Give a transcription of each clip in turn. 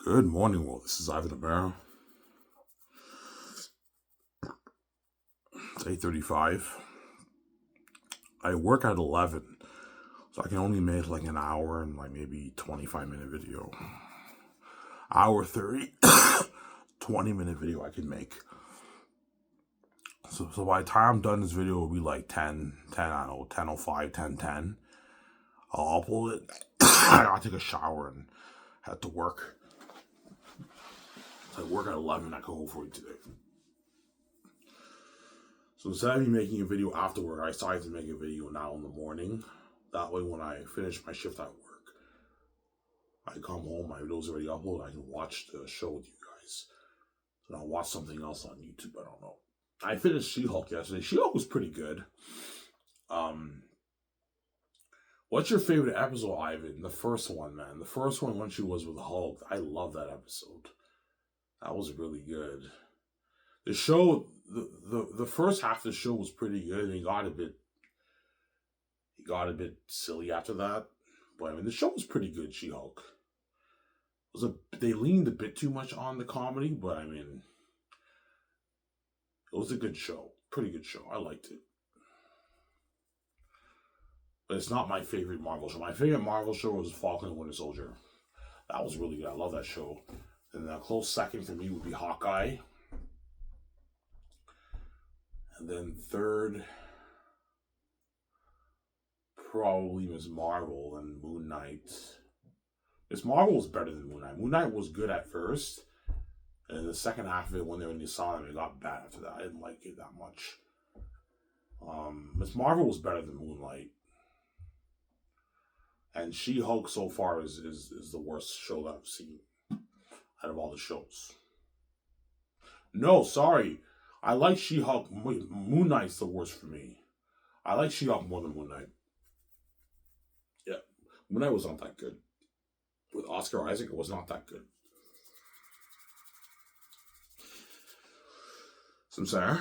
Good morning, world. This is Ivan Amaro. It's 8:35. I work at 11, so I can only make like an hour and like maybe 25-minute video. Hour 30, 20-minute video I can make. So by the time I'm done this video, it'll be like 10, I don't know, 10:05, 10:10. I'll upload it. I'll take a shower and head to work. So I work at 11, I go home for today. So instead of me making a video afterward, I decided to make a video now in the morning. That way when I finish my shift at work, I come home, my video's already uploaded, I can watch the show with you guys. And I'll watch something else on YouTube, I don't know. I finished She-Hulk yesterday. She-Hulk was pretty good. What's your favorite episode, Ivan? The first one, man. The first one when she was with Hulk. I love that episode. That was really good. The show, the first half of the show was pretty good, and he got a bit silly after that. But I mean, the show was pretty good. She-Hulk. They leaned a bit too much on the comedy, but I mean, it was a good show, pretty good show. I liked it, but it's not my favorite Marvel show. My favorite Marvel show was Falcon and Winter Soldier. That was really good. I love that show. And a close second for me would be Hawkeye. And then third, probably Ms. Marvel and Moon Knight. Ms. Marvel was better than Moon Knight. Moon Knight was good at first. And the second half of it, when they were in the asylum, it got bad after that. I didn't like it that much. Ms. Marvel was better than Moonlight. And She-Hulk so far is the worst show that I've seen out of all the shows. No, sorry. I like She-Hulk. Moon Knight's the worst for me. I like She-Hulk more than Moon Knight. Yeah. Moon Knight was not that good. With Oscar Isaac, it was not that good. So I'm sorry.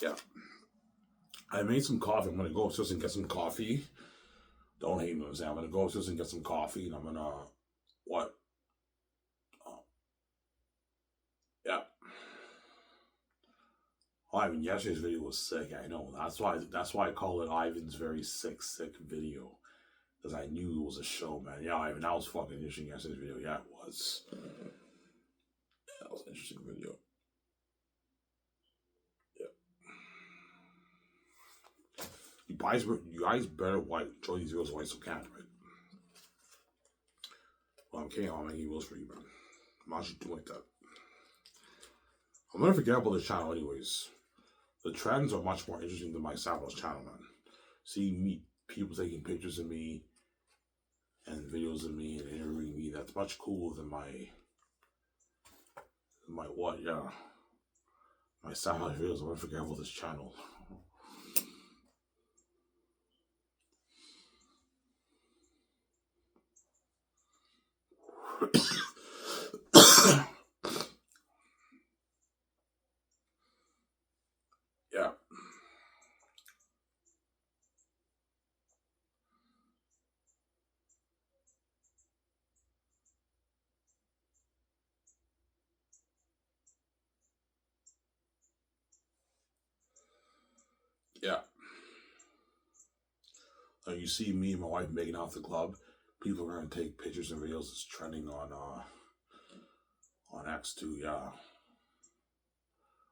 Yeah. I made some coffee. I'm going to go upstairs and get some coffee. Don't hate me. I'm going to go upstairs and get some coffee, and I'm going to... What? Yeah. Oh, I mean, yesterday's video was sick. I know. That's why I call it Ivan's very sick video. Because I knew it was a show, man. Yeah, Ivan, that was fucking interesting yesterday's video. Yeah, it was. Yeah, that was an interesting video. You guys better enjoy these videos while I still can, right? Well, I'm kidding. I'm making videos for you, man. I'm actually doing like that. I'm gonna forget about this channel anyways. The trends are much more interesting than my Savage channel, man. Seeing people taking pictures of me and videos of me and interviewing me, that's much cooler than my what, yeah. My Savage videos. I'm gonna forget about this channel. Yeah. Yeah. Like you see me and my wife making out the club, people are gonna take pictures and videos. It's trending on X too. Yeah.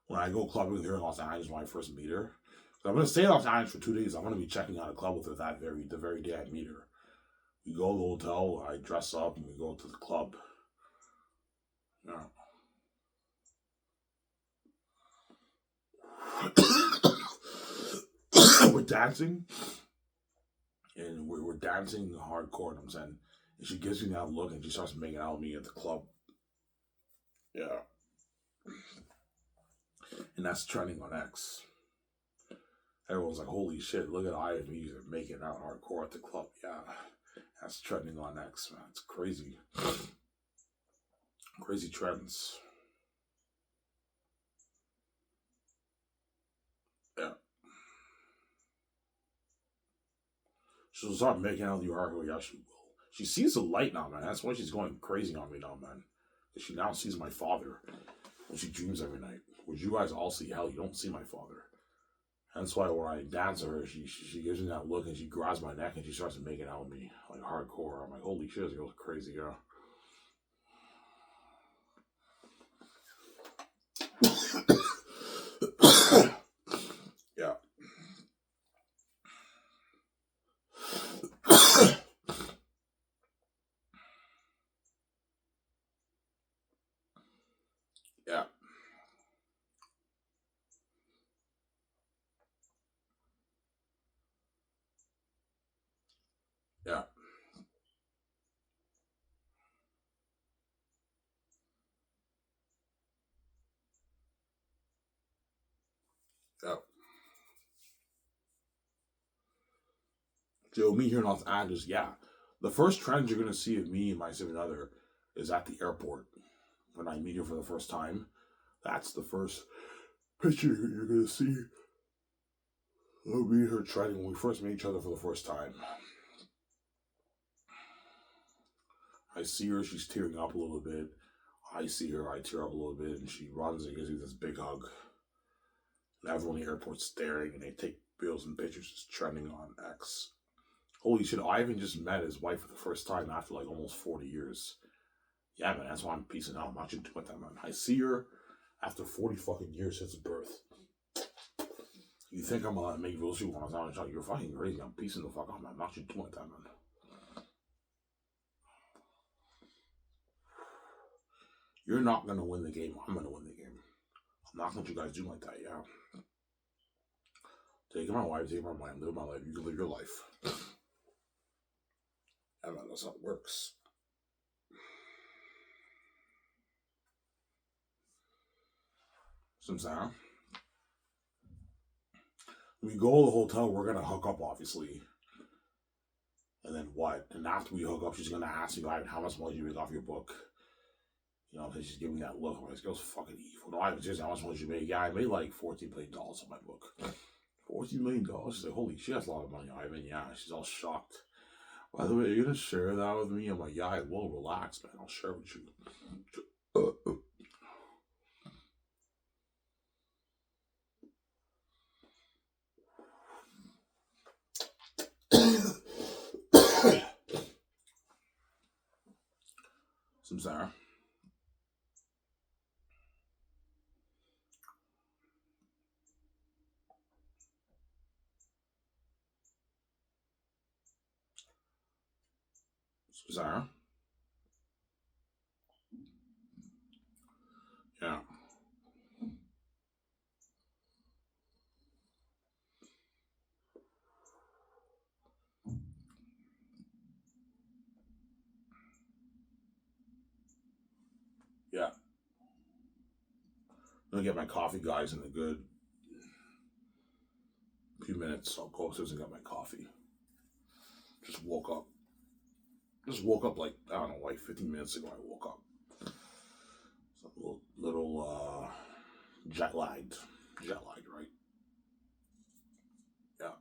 When I go clubbing with her in Los Angeles when I first meet her, I'm gonna stay in Los Angeles for 2 days. I'm gonna be checking out a club with her the very day I meet her. We go to the hotel. I dress up and we go to the club. Yeah. We're dancing. And we're dancing hardcore, I'm saying. And she gives me that look and she starts making out with me at the club. Yeah. And that's trending on X. Everyone's like, holy shit, look at Ivy making out hardcore at the club. Yeah. That's trending on X, man. It's crazy. Crazy trends. Yeah. She'll start making out with you hardcore. Yeah, she will. She sees the light now, man. That's why she's going crazy on me now, man. She now sees my father when she dreams every night. Which you guys all see. Hell, you don't see my father. That's why when I dance her, she gives me that look and she grabs my neck and she starts making out with me like hardcore. I'm like, holy shit, this girl's crazy, girl. Yeah. Yeah. Yeah. Yeah. So me here in Los Angeles, yeah. The first trend you're gonna see of me and my significant other is at the airport when I meet her for the first time. That's the first picture you're gonna see of me and her trending when we first meet each other for the first time. I see her, she's tearing up a little bit. I see her, I tear up a little bit, and she runs and gives me this big hug. And everyone in the airport's staring, and they take videos and pictures just trending on X. Holy shit, Ivan just met his wife for the first time after like almost 40 years. Yeah, man, that's why I'm peacing out. I'm not doing that, man. I see her after 40 fucking years since birth. You think I'm gonna make real shit when I was out? You're fucking crazy. I'm piecing the fuck out, man. I'm not doing that, man. You're not gonna win the game. I'm gonna win the game. I'm not gonna let you guys do like that, yeah. Taking my wife, taking my mind, live my life. You can live your life. Yeah, man, that's how it works. Samsara. When we go to the hotel, we're gonna hook up, obviously. And then what? And after we hook up, she's gonna ask me, how much money did you make off your book? You know, she's giving me that look. This girl's fucking evil. No, I was just, how much money did you make? Yeah, I made like $14 million on my book. $14 million? She's like, holy shit, that's a lot of money, Ivan. Yeah, she's all shocked. By the way, are you gonna share that with me? I'm like, yeah, I will. Relax, man. I'll share with you. Samsara. Samsara. Yeah. Yeah. I'm gonna get my coffee, guys, in a good few minutes. I'll go upstairs and get my coffee. Just woke up. Just woke up like, I don't know, like 15 minutes ago I woke up. So a little jet lagged. Jet lagged, right? Yeah.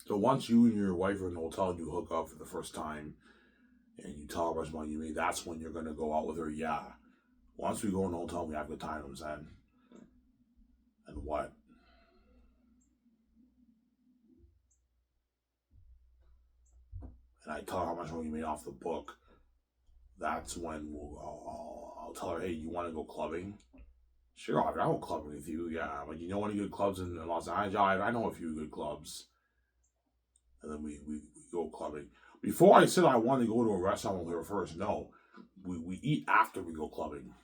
So once you and your wife are in the hotel and you hook up for the first time and you tell her how much money you made, that's when you're gonna go out with her, yeah. Once we go in the hotel, we have good times then. And what? And I tell her how much money you made off the book. That's when I'll tell her, hey, you want to go clubbing? Sure, I'll go clubbing with you. Yeah, but you know any good clubs in Los Angeles? Yeah, I know a few good clubs. And then we go clubbing. Before I said I wanted to go to a restaurant with her first, no. We eat after we go clubbing.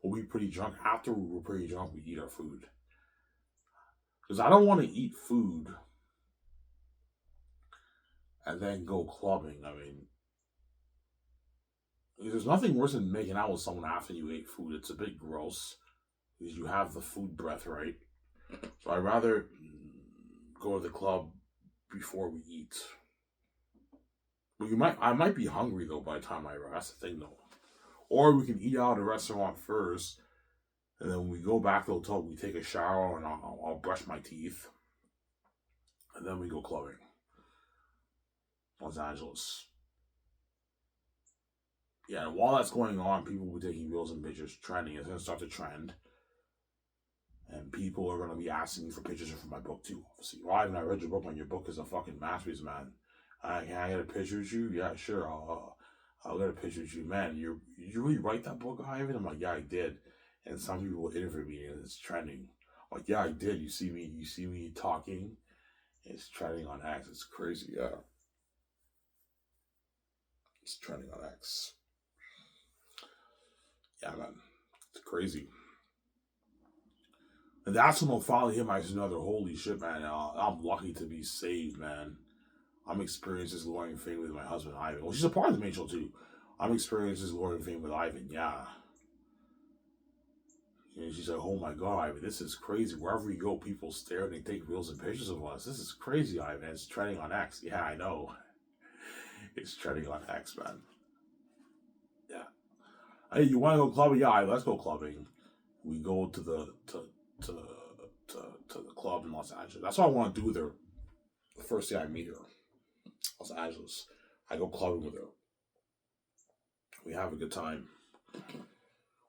We'll be pretty drunk. After we're pretty drunk, we eat our food. Because I don't want to eat food and then go clubbing. I mean, there's nothing worse than making out with someone after you ate food. It's a bit gross. Because you have the food breath, right? So I'd rather go to the club before we eat. But I might be hungry though by the time I arrive. That's the thing though. Or we can eat out at a restaurant first, and then when we go back to the hotel, we take a shower and I'll brush my teeth, and then we go clubbing. Los Angeles. Yeah, while that's going on, people will be taking reels and pictures, trending. It's gonna start to trend. And people are gonna be asking me for pictures for my book too, obviously. Well, I read your book, man. Your book is a fucking masterpiece, man. Can I get a picture with you? Yeah, sure. I'll get a picture with you, man. You really write that book, Ivan? I'm like, yeah, I did. And some people will interview me, and it's trending. I'm like, yeah, I did. You see me talking. It's trending on X. It's crazy, yeah. It's trending on X. Yeah, man. It's crazy. And that's when I'll finally hit my another. Holy shit, man. I'm lucky to be saved, man. I'm experiencing this glowing fame with my husband, Ivan. Well, she's a part of the main show, too. I'm experiencing this glowing fame with Ivan, yeah. And she's like, oh my God, Ivan, this is crazy. Wherever we go, people stare and they take reels and pictures of us. This is crazy, Ivan. It's trending on X. Yeah, I know. It's trending on X, man. Yeah. Hey, you want to go clubbing? Yeah, let's go clubbing. We go to the club in Los Angeles. That's what I want to do with her. The first day I meet her, Los Angeles, I go clubbing with her. We have a good time.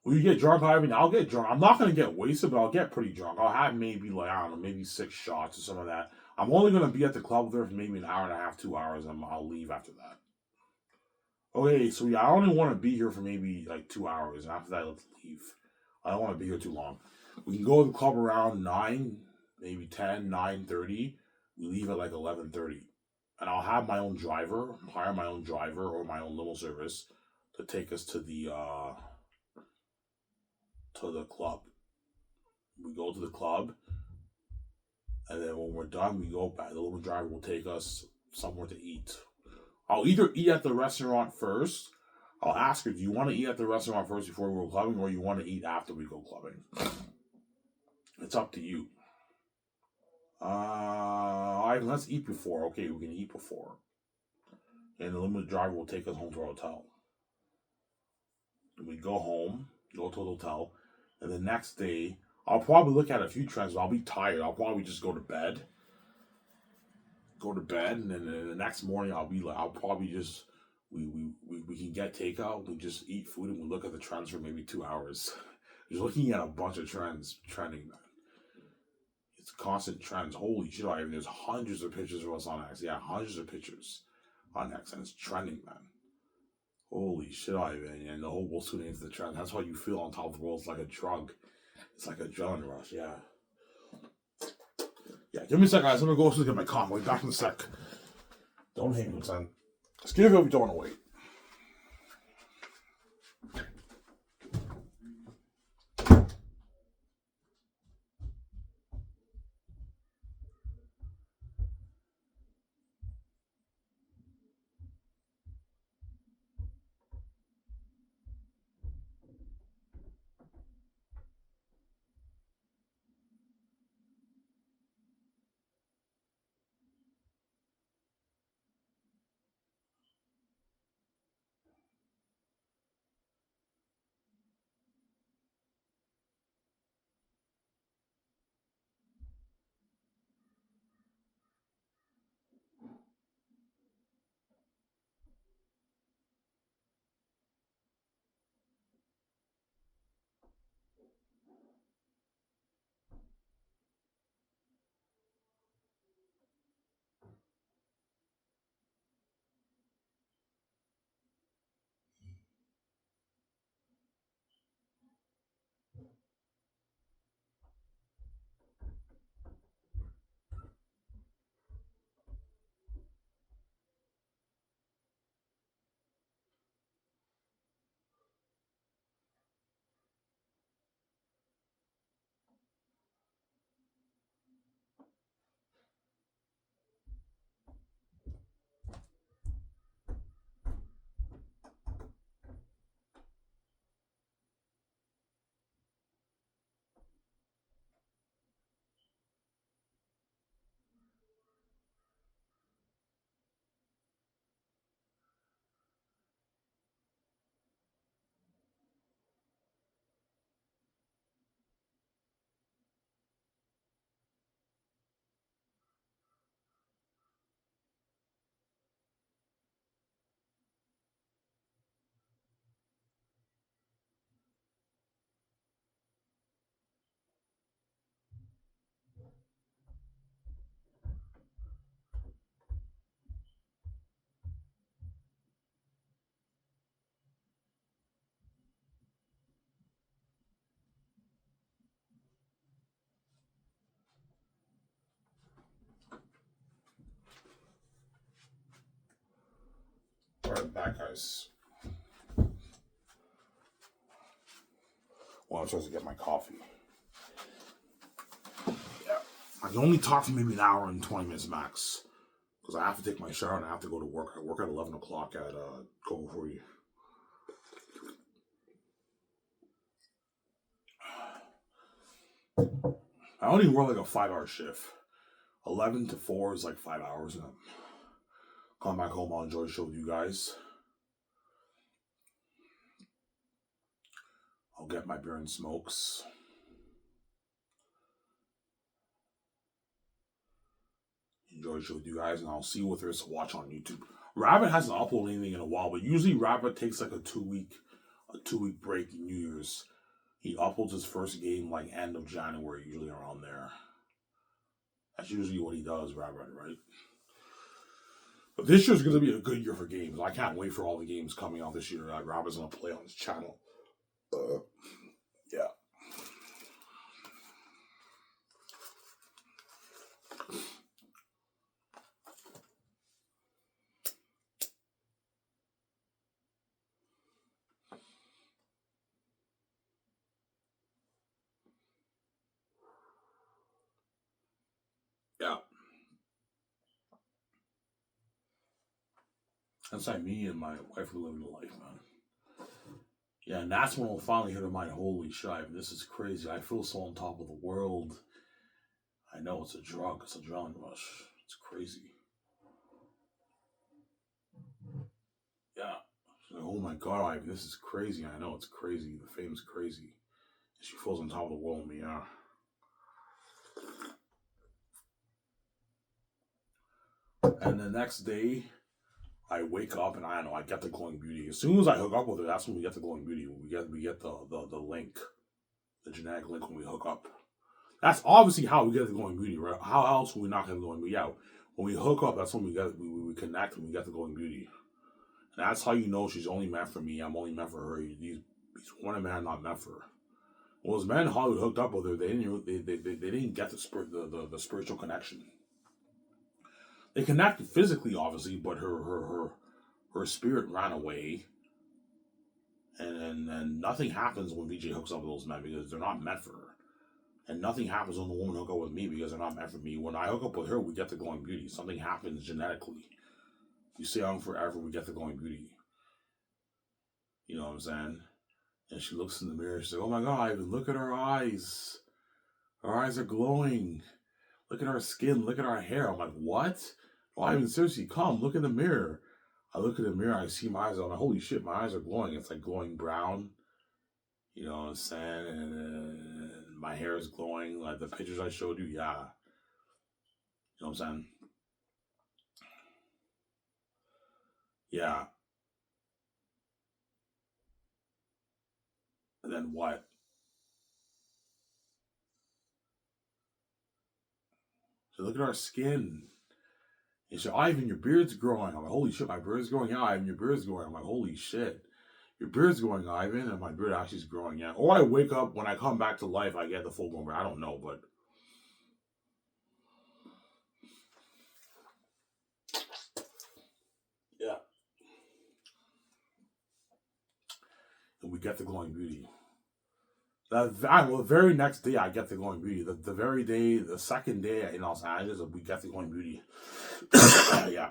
Will you get drunk, Ivan? I'll get drunk. I'm not gonna get wasted, but I'll get pretty drunk. I'll have maybe maybe 6 shots or some of that. I'm only gonna be at the club with her for maybe an hour and a half, 2 hours, and I'll leave after that. Okay, so yeah, I only want to be here for maybe 2 hours, and after that, let's leave. I don't want to be here too long. We can go to the club around 9, maybe 10, 9:30. We leave at 11:30. And I'll have my own driver, hire my own driver or my own limo service to take us to the club. We go to the club, and then when we're done, we go back. The limo driver will take us somewhere to eat. I'll either eat at the restaurant first. I'll ask her, do you want to eat at the restaurant first before we go clubbing, or you want to eat after we go clubbing? It's up to you. Let's eat before. Okay, we can eat before. And the limo driver will take us home to our hotel. And we go home, go to the hotel, and the next day, I'll probably look at a few trends, but I'll be tired. I'll probably just go to bed. And then the next morning I'll probably just we can get takeout. We just eat food and we look at the trends for maybe 2 hours. Just looking at a bunch of trends trending, man. It's constant trends. Holy shit! There's hundreds of pictures of us on X. Yeah, hundreds of pictures on X, and it's trending, man. Holy shit, Ivan. And the whole world's tuning into the trend. That's why you feel on top of the world. It's like a drug. It's like a adrenaline rush, yeah. Yeah, give me a sec, guys. I'm gonna go get my coffee. I'll be back in a sec. Don't hate me, son. Just give it if you don't want to wait. I'm back, guys. Well, I'm supposed to get my coffee. Yeah. I can only talk for maybe an hour and 20 minutes max. Because I have to take my shower and I have to go to work. I work at 11 o'clock at Go Free. I only work like a 5-hour shift. 11 to 4 is like 5 hours. And I'm come back home, I'll enjoy the show with you guys. I'll get my beer and smokes. Enjoy the show with you guys, and I'll see what there is to watch on YouTube. Rabbit hasn't uploaded anything in a while, but usually Rabbit takes like a two week break in New Year's. He uploads his first game like end of January, usually around there. That's usually what he does, Rabbit, right? But this year's going to be a good year for games. I can't wait for all the games coming out this year that Rabbit's going to play on his channel. Yeah. Yeah. That's like me and my wife are living the life, man. Yeah, and that's when I'll finally hit her mind, holy shit, this is crazy. I feel so on top of the world. I know it's a drug, it's a adrenaline rush. It's crazy. Yeah. She's like, oh my god, Ivy, this is crazy. I know it's crazy. The fame's crazy. She feels on top of the world with me, yeah. And the next day, I wake up and I don't know, I get the glowing beauty. As soon as I hook up with her, that's when we get the glowing beauty. We get the link, the genetic link when we hook up. That's obviously how we get the glowing beauty, right? How else would we not get the glowing beauty? Yeah, when we hook up, that's when we connect and we get the glowing beauty. And that's how you know she's only meant for me. I'm only meant for her. These women men are not meant for her. Well, as men Hollywood hooked up with her, they didn't get the spiritual connection. They connected physically, obviously, but her spirit ran away. And nothing happens when VJ hooks up with those men because they're not meant for her. And nothing happens when the woman hook up with me because they're not meant for me. When I hook up with her, we get the glowing beauty. Something happens genetically. We stay on forever, we get the glowing beauty. You know what I'm saying? And she looks in the mirror, she's like, oh my god, Ivan, look at her eyes. Her eyes are glowing. Look at our skin, look at our hair. I'm like, what? Oh, Ivan, seriously, come, look in the mirror. I look in the mirror, I see my eyes, I'm like, holy shit, my eyes are glowing. It's like glowing brown. You know what I'm saying? And my hair is glowing. Like the pictures I showed you, yeah. You know what I'm saying? Yeah. And then what? So look at our skin. And she said, Ivan, your beard's growing. I'm like, holy shit, my beard's growing. Yeah, Ivan, your beard's growing. I'm like, holy shit. Your beard's growing, Ivan. And my beard actually is growing, yeah. Or I wake up, when I come back to life, I get the full blown beard. I don't know, but. Yeah. And we get the glowing beauty. The very next day, I get the glowing beauty. The very day, the second day in Los Angeles, we get the glowing beauty. Yeah.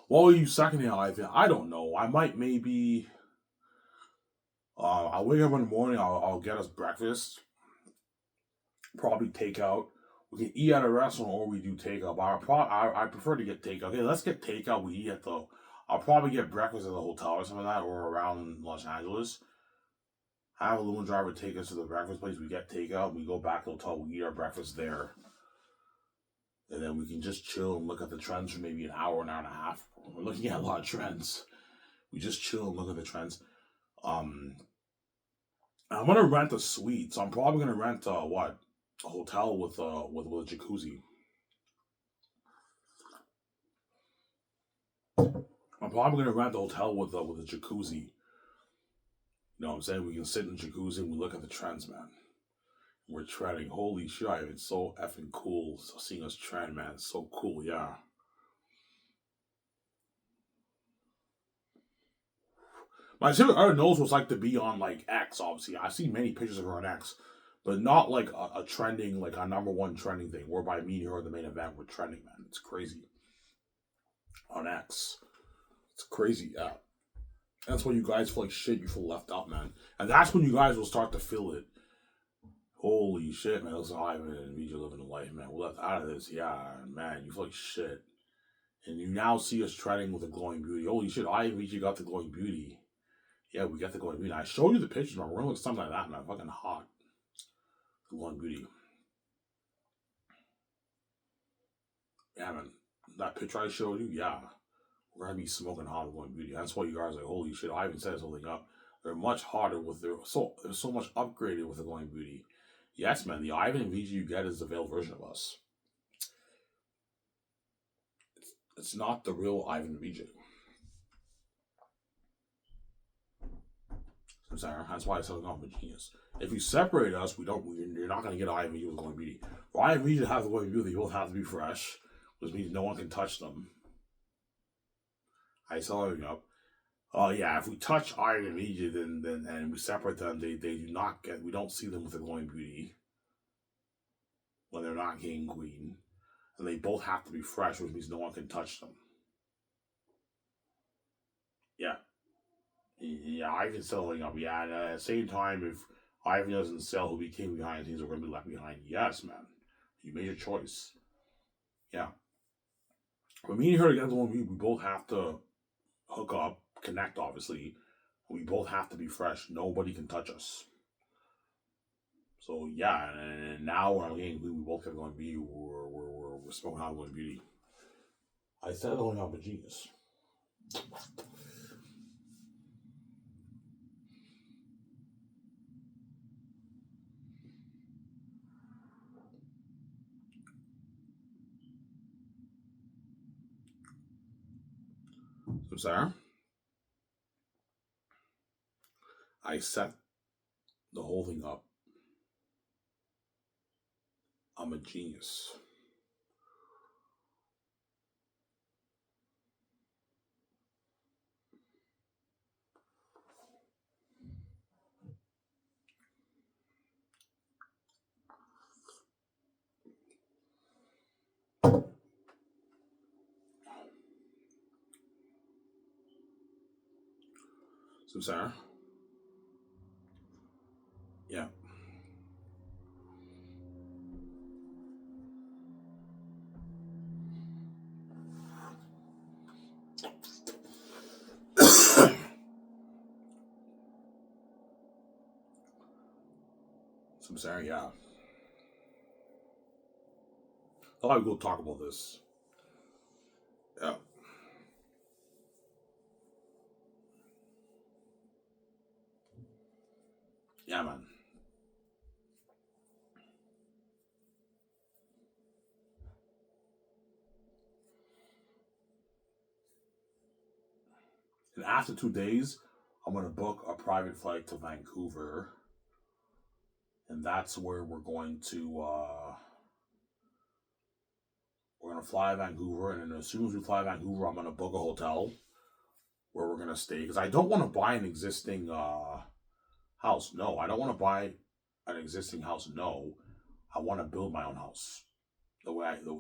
What will you second day, Ivan? I don't know. I might maybe. I'll wake up in the morning. I'll get us breakfast. Probably takeout. We can eat at a restaurant or we do takeout. But I prefer to get takeout. Okay, let's get takeout. We eat at the. I'll probably get breakfast at the hotel or something like that, or around Los Angeles. Have a limo driver take us to the breakfast place. We get takeout. We go back to the hotel. We eat our breakfast there. And then we can just chill and look at the trends for maybe an hour and a half. We're looking at a lot of trends. We just chill and look at the trends. I'm gonna rent a suite, so I'm probably gonna rent a hotel with a jacuzzi. I'm probably gonna rent a hotel with a jacuzzi. You know what I'm saying? We can sit in the jacuzzi and we look at the trends, man. We're trending. Holy shit, it's so effing cool seeing us trend, man. It's so cool, yeah. My sister already knows what it's like to be on like X. Obviously, I see many pictures of her on X, but not like a trending, like a number one trending thing. Whereby me and her are the main event with trending, man. It's crazy on X. It's crazy, yeah. That's when you guys feel like shit. You feel left out, man, and that's when you guys will start to feel it. Holy shit, man! Listen, Ivan and VJ living a life, man. We're left out of this, yeah, man. You feel like shit, and you now see us trending with a glowing beauty. Holy shit, I and VJ got the glowing beauty. Yeah, we got the glowing beauty. I showed you the pictures, man. We're gonna look something like that, man. Fucking hot. The glowing beauty. Yeah, man. That picture I showed you, yeah. We're gonna be smoking hot with glowing beauty. That's why you guys are like, holy shit, I even said something up. They're much hotter with their they're so much upgraded with the glowing beauty. Yes, man, the Ivan and VG you get is the veiled version of us. It's not the real Ivan and VG. That's why I said I'm a genius. If you separate us, you're not gonna get Ivan and VG with glowing beauty. For Ivan and VG to have the glowing beauty, they both have to be fresh, which means no one can touch them. I saw it up. Yeah, if we touch Iron and Egypt and we separate them, they do not get. We don't see them with the glowing beauty when they're not king and queen, and they both have to be fresh, which means no one can touch them. Yeah, yeah, Ivan's selling up. Yeah, and at the same time, if Ivan doesn't sell, who'll be king behind the scenes, we're gonna be left behind. Yes, man, you made your choice. Yeah, but me and her together, we both have to hook up, connect, obviously. We both have to be fresh. Nobody can touch us. So yeah, and now when I'm getting we both have going beauty, we're smoking hot going beauty. I said going up a genius. So Sarah, I set the whole thing up. I'm a genius. So Sarah, yeah. So Sarah, yeah. I thought we'd go talk about this. Yeah. Yeah, man. And after 2 days, I'm gonna book a private flight to Vancouver, and that's where we're going to. We're gonna fly to Vancouver, and then as soon as we fly to Vancouver, I'm gonna book a hotel where we're gonna stay because I don't want to buy an existing house. No, I don't want to buy an existing house. No, I want to build my own house the way the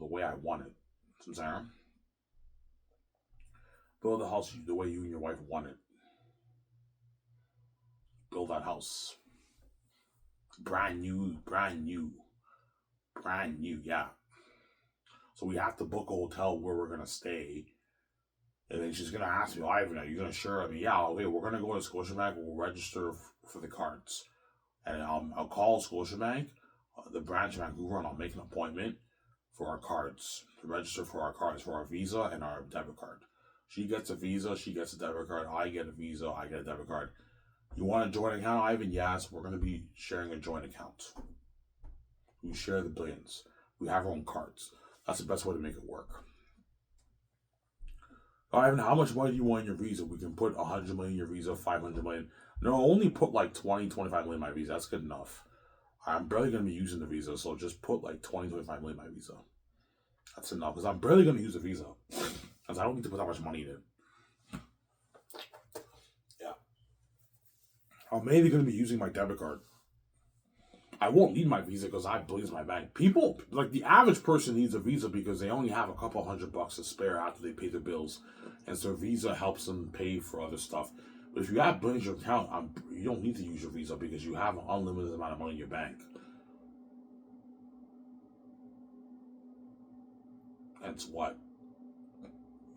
way I want it. You know what I'm saying? Build the house the way you and your wife want it. Build that house. Brand new, brand new, brand new, yeah. So we have to book a hotel where we're gonna stay. And then she's gonna ask me, Ivan, are you gonna share? I mean, yeah, okay, we're gonna go to Scotiabank, we'll register for the cards. And I'll call Scotiabank, the branch in Vancouver, and I'll make an appointment for our cards, to register for our cards, for our Visa and our debit card. She gets a Visa, she gets a debit card, I get a Visa, I get a debit card. You want a joint account, Ivan? Yes, we're going to be sharing a joint account. We share the billions. We have our own cards. That's the best way to make it work. Ivan, how much money do you want in your Visa? We can put 100 million in your Visa, 500 million. No, only put like 20, 25 million in my Visa. That's good enough. I'm barely going to be using the Visa, so just put like 20, 25 million in my Visa. That's enough, because I'm barely going to use the Visa. Because I don't need to put that much money in it. I'm mainly going to be using my debit card. I won't need my Visa because I blaze my bank. People, like the average person needs a Visa because they only have a couple $100 to spare after they pay their bills. And so Visa helps them pay for other stuff. But if you have blaze your account, you don't need to use your Visa because you have an unlimited amount of money in your bank. That's what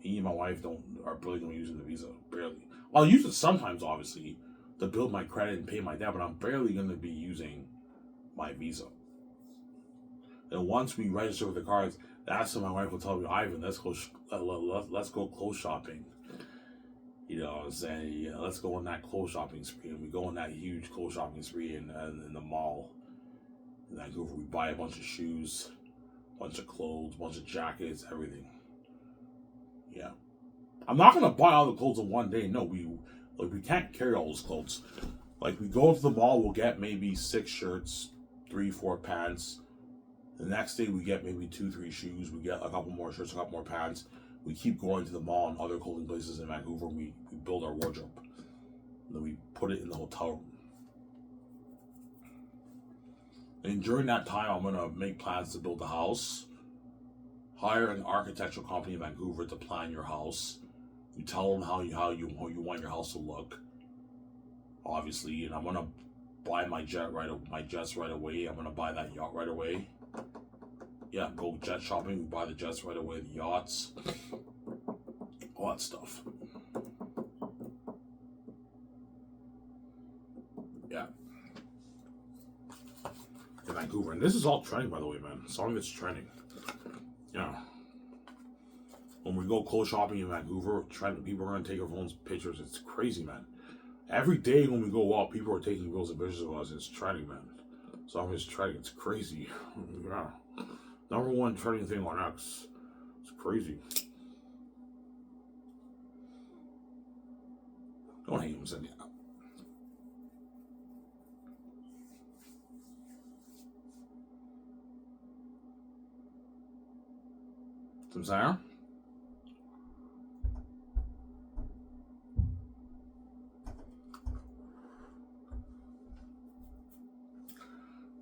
me and my wife are barely using the Visa. Barely. I'll use it sometimes, obviously, to build my credit and pay my debt, but I'm barely going to be using my Visa. And once we register with the cards, that's when my wife will tell me, Ivan, let's go clothes shopping. You know what I'm saying? Yeah, let's go on that clothes shopping spree. And we go on that huge clothes shopping spree in the mall. In Vancouver, we buy a bunch of shoes, bunch of clothes, bunch of jackets, everything. Yeah. I'm not gonna buy all the clothes in one day. No, we can't carry all those clothes. Like we go to the mall, we'll get maybe 6 shirts, 3-4 pants. The next day we get maybe 2-3 shoes. We get a couple more shirts, a couple more pants. We keep going to the mall and other clothing places in Vancouver. We build our wardrobe. And then we put it in the hotel room. And during that time, I'm gonna make plans to build a house. Hire an architectural company in Vancouver to plan your house. You tell them how you want your house to look. Obviously, and I'm gonna buy my jets right away. I'm gonna buy that yacht right away. Yeah, go jet shopping. Buy the jets right away. The yachts, all that stuff. Yeah. In Vancouver, and this is all trending, by the way, man. Song that's trending. Yeah. When we go clothes shopping in Vancouver, people are gonna take our phones pictures. It's crazy, man. Every day when we go out, people are taking reels and pictures of us. It's trending, man. So I'm just trending. It's crazy. Yeah. Number 1 trending thing on X. It's crazy. Don't hate him, Cindy. Some Sarah?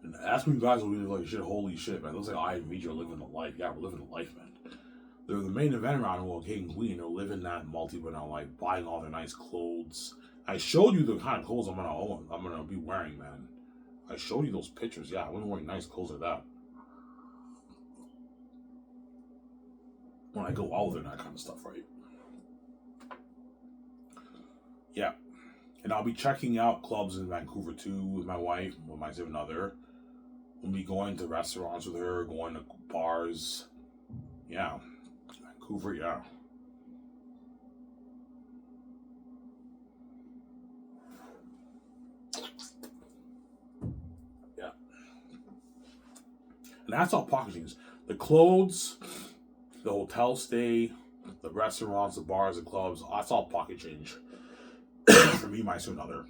And ask me, you guys will be like, shit, holy shit, man. It looks like I and Vijay are living the life. Yeah, we're living the life, man. They're the main event around the King and Queen. They're living that multi-banner life, buying all their nice clothes. I showed you the kind of clothes I'm gonna be wearing, man. I showed you those pictures. Yeah, I'm wearing nice clothes like that. When I go out and that kind of stuff, right? Yeah. And I'll be checking out clubs in Vancouver too with my wife, with my significant other. We'll be going to restaurants with her, going to bars. Yeah. Vancouver, yeah. Yeah. And that's all packaging. The clothes, the hotel stay, the restaurants, the bars, the clubs, that's all pocket change. For me, my significant other.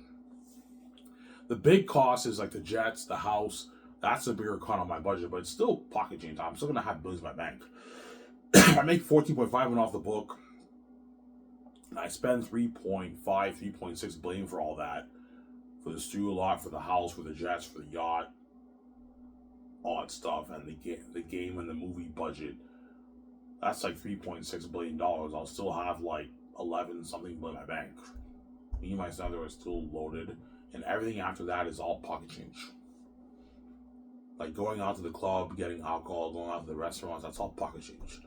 The big cost is like the jets, the house. That's a bigger cut on my budget, but it's still pocket change. I'm still gonna have bills in my bank. I make 14.5 off the book, and I spend 3.6 billion for all that, for the studio lot, for the house, for the jets, for the yacht, all that stuff, and the game and the movie budget. That's like $3.6 billion. I'll still have like 11 something in my bank. Me and my son are still loaded, and everything after that is all pocket change. Like going out to the club, getting alcohol, going out to the restaurants, that's all pocket change.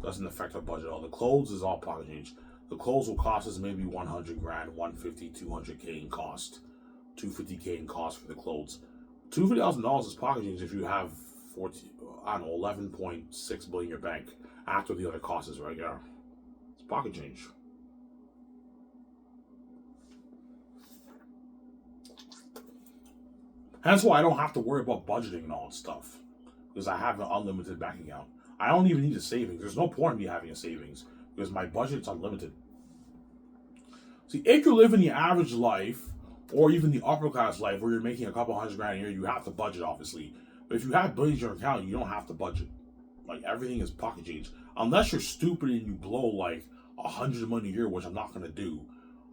Doesn't affect our budget at all. The clothes is all pocket change. The clothes will cost us maybe 100 grand, 150, 200K in cost. 250K in cost for the clothes. $250,000 is pocket change if you have 11.6 billion in your bank after the other costs, right? Yeah. It's pocket change. That's why I don't have to worry about budgeting and all that stuff. Because I have an unlimited bank account. I don't even need a savings. There's no point in me having a savings. Because my budget's unlimited. See, if you live in the average life, or even the upper class life, where you're making a couple $100 grand a year, you have to budget, obviously. But if you have billions in your account, you don't have to budget. Like, everything is pocket change. Unless you're stupid and you blow like $100 million a year, which I'm not going to do.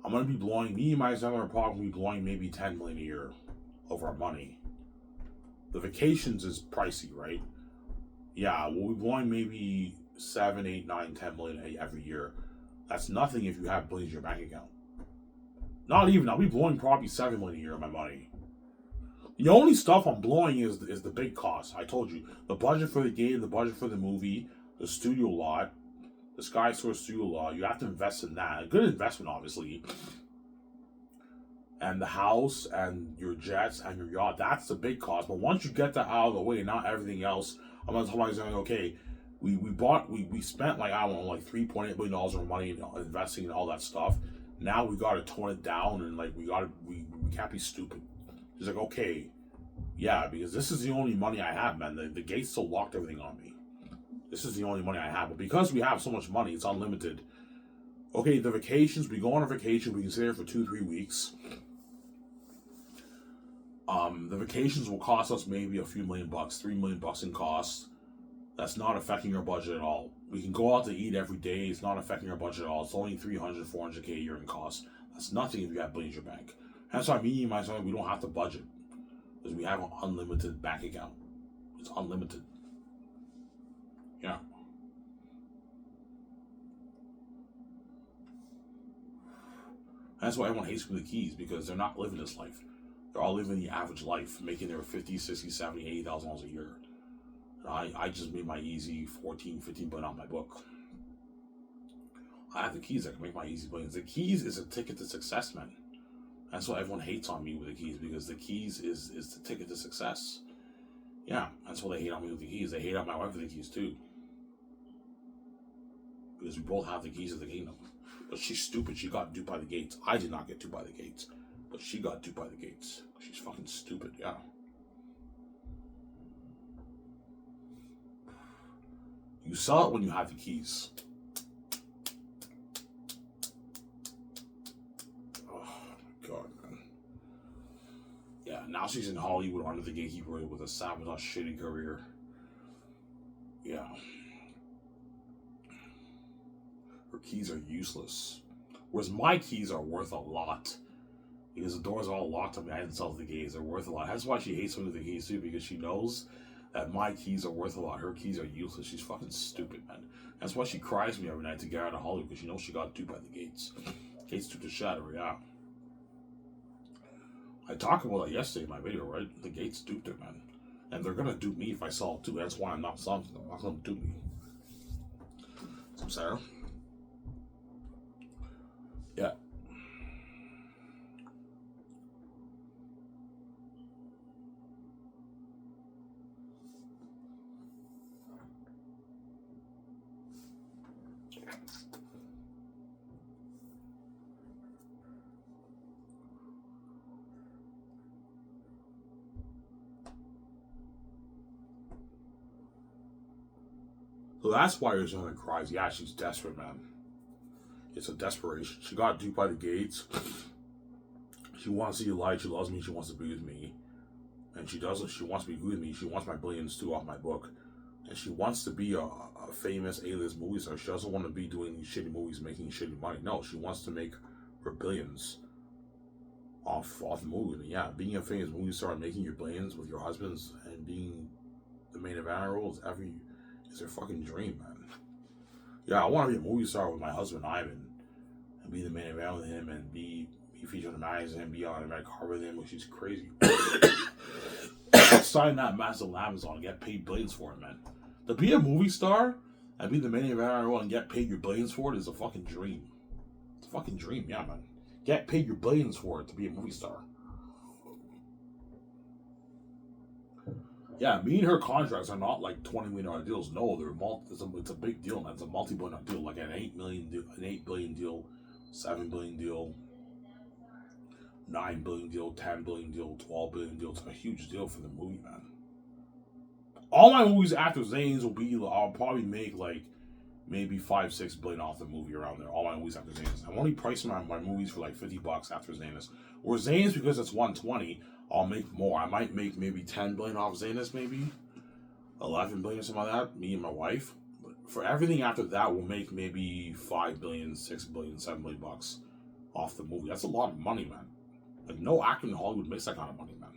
I'm gonna be blowing. Me and my son are probably blowing maybe 10 million a year of our money. The vacations is pricey, right? Yeah, we'll be blowing maybe 7, 8, 9, 10 million every year. That's nothing if you have billions in your bank account. Not even. I'll be blowing probably 7 million a year of my money. The only stuff I'm blowing is the big costs. I told you. The budget for the game, the budget for the movie, the studio lot, the Sky Source studio lot. You have to invest in that. A good investment, obviously. And the house and your jets and your yacht. That's the big cost. But once you get that out of the way, not everything else, I'm going to tell myself, okay, we spent like, I don't know, like $3.8 billion of money investing in all that stuff. Now we got to tone it down and like we can't be stupid. He's like, okay, yeah, because this is the only money I have, man. The gates still locked everything on me. This is the only money I have. But because we have so much money, it's unlimited. Okay, the vacations, we go on a vacation, we can stay there for 2-3 weeks. The vacations will cost us maybe a few $1 million, $3 million in costs. That's not affecting our budget at all. We can go out to eat every day. It's not affecting our budget at all. It's only $300, $400K a year in costs. That's nothing if you have billions in your bank. That's why me and my son, we don't have to budget. Because we have an unlimited bank account. It's unlimited. Yeah. That's why everyone hates me with the Keys, because they're not living this life. They're all living the average life, making their $50, $60, $70, $80,000 a year. I just made my easy 14, 15 billion on my book. I have the Keys. I can make my easy billions. The Keys is a ticket to success, man. That's why everyone hates on me with the Keys, because the Keys is the ticket to success. Yeah, that's why they hate on me with the Keys. They hate on my wife with the Keys too. Because we both have the keys of the kingdom. But she's stupid. She got duped by the gates. I did not get duped by the gates. But she got duped by the gates. She's fucking stupid, yeah. You sell it when you have the keys. Oh my god, man. Yeah, now she's in Hollywood under the gatekeeper with a sabotage shitty career. Yeah. Her keys are useless. Whereas my keys are worth a lot. Because the doors are all locked on me. I didn't sell the keys. They're worth a lot. That's why she hates me with the keys too, because she knows that my keys are worth a lot. Her keys are useless. She's fucking stupid, man. That's why she cries me every night to get out of Hollywood, because she knows she got duped by the gates. Gates took the shot of her, yeah. I talked about that yesterday in my video, right? The gates duped her, man. And they're gonna dupe me if I sell it too. That's why I'm not selling them. I'm not gonna dupe me. So, Sarah? Yeah. So that's why your son cries. Yeah, she's desperate, man. It's a desperation. She got duped by the gates. She wants to see the light. She loves me. She wants to be with me. And she doesn't. She wants to be with me. She wants my billions too off my book. And she wants to be a famous A-list movie star. She doesn't want to be doing these shitty movies, making shitty money. No, she wants to make her billions off the movie. And yeah, being a famous movie star and making your billions with your husbands and being the main event role is her fucking dream, man. Yeah, I want to be a movie star with my husband Ivan and be the main event with him and be featured in the magazine and be on a red carpet with him, which is crazy. Sign that massive Amazon and get paid billions for it, man. To be a movie star and be the main event role and get paid your billions for it is a fucking dream. It's a fucking dream, yeah, man. Get paid your billions for it to be a movie star. Yeah, me and her contracts are not like $20 million deals. No, it's a big deal, man. It's a multi-billion deal, like an $8 billion deal, $7 billion deal, $9 billion deal, $10 billion deal, $12 billion deal. It's a huge deal for the movie, man. All my movies after Zane's will be, I'll probably make like maybe $5-6 billion off the movie around there. All my movies after Zane's. I'm only pricing my movies for like $50 after Zane's. Or Zane's, because it's $120, I'll make more. I might make maybe $10 billion off Zane's, maybe $11 billion, something like that. Me and my wife. But for everything after that, we'll make maybe $5 billion, $6 billion, $7 billion off the movie. That's a lot of money, man. Like, no actor in Hollywood makes that kind of money, man.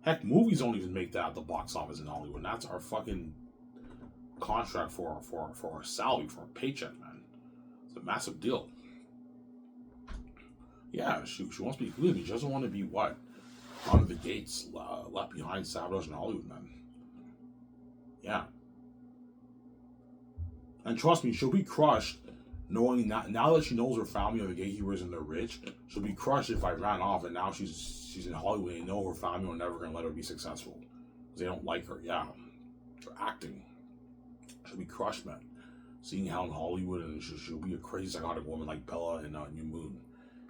Heck, movies don't even make that at the box office in Hollywood. And that's our fucking contract for our salary, for our paycheck, man. It's a massive deal. Yeah, she wants to be included. She doesn't want to be what? Out of the gates, left behind, sabotaged in Hollywood, man. Yeah. And trust me, she'll be crushed knowing now that she knows her family are the gatekeepers and they're rich. She'll be crushed if I ran off and now she's in Hollywood and know her family are never going to let her be successful. Because they don't like her, yeah. For acting. She'll be crushed, man. Seeing how in Hollywood, and she'll be a crazy psychotic woman like Bella in New Moon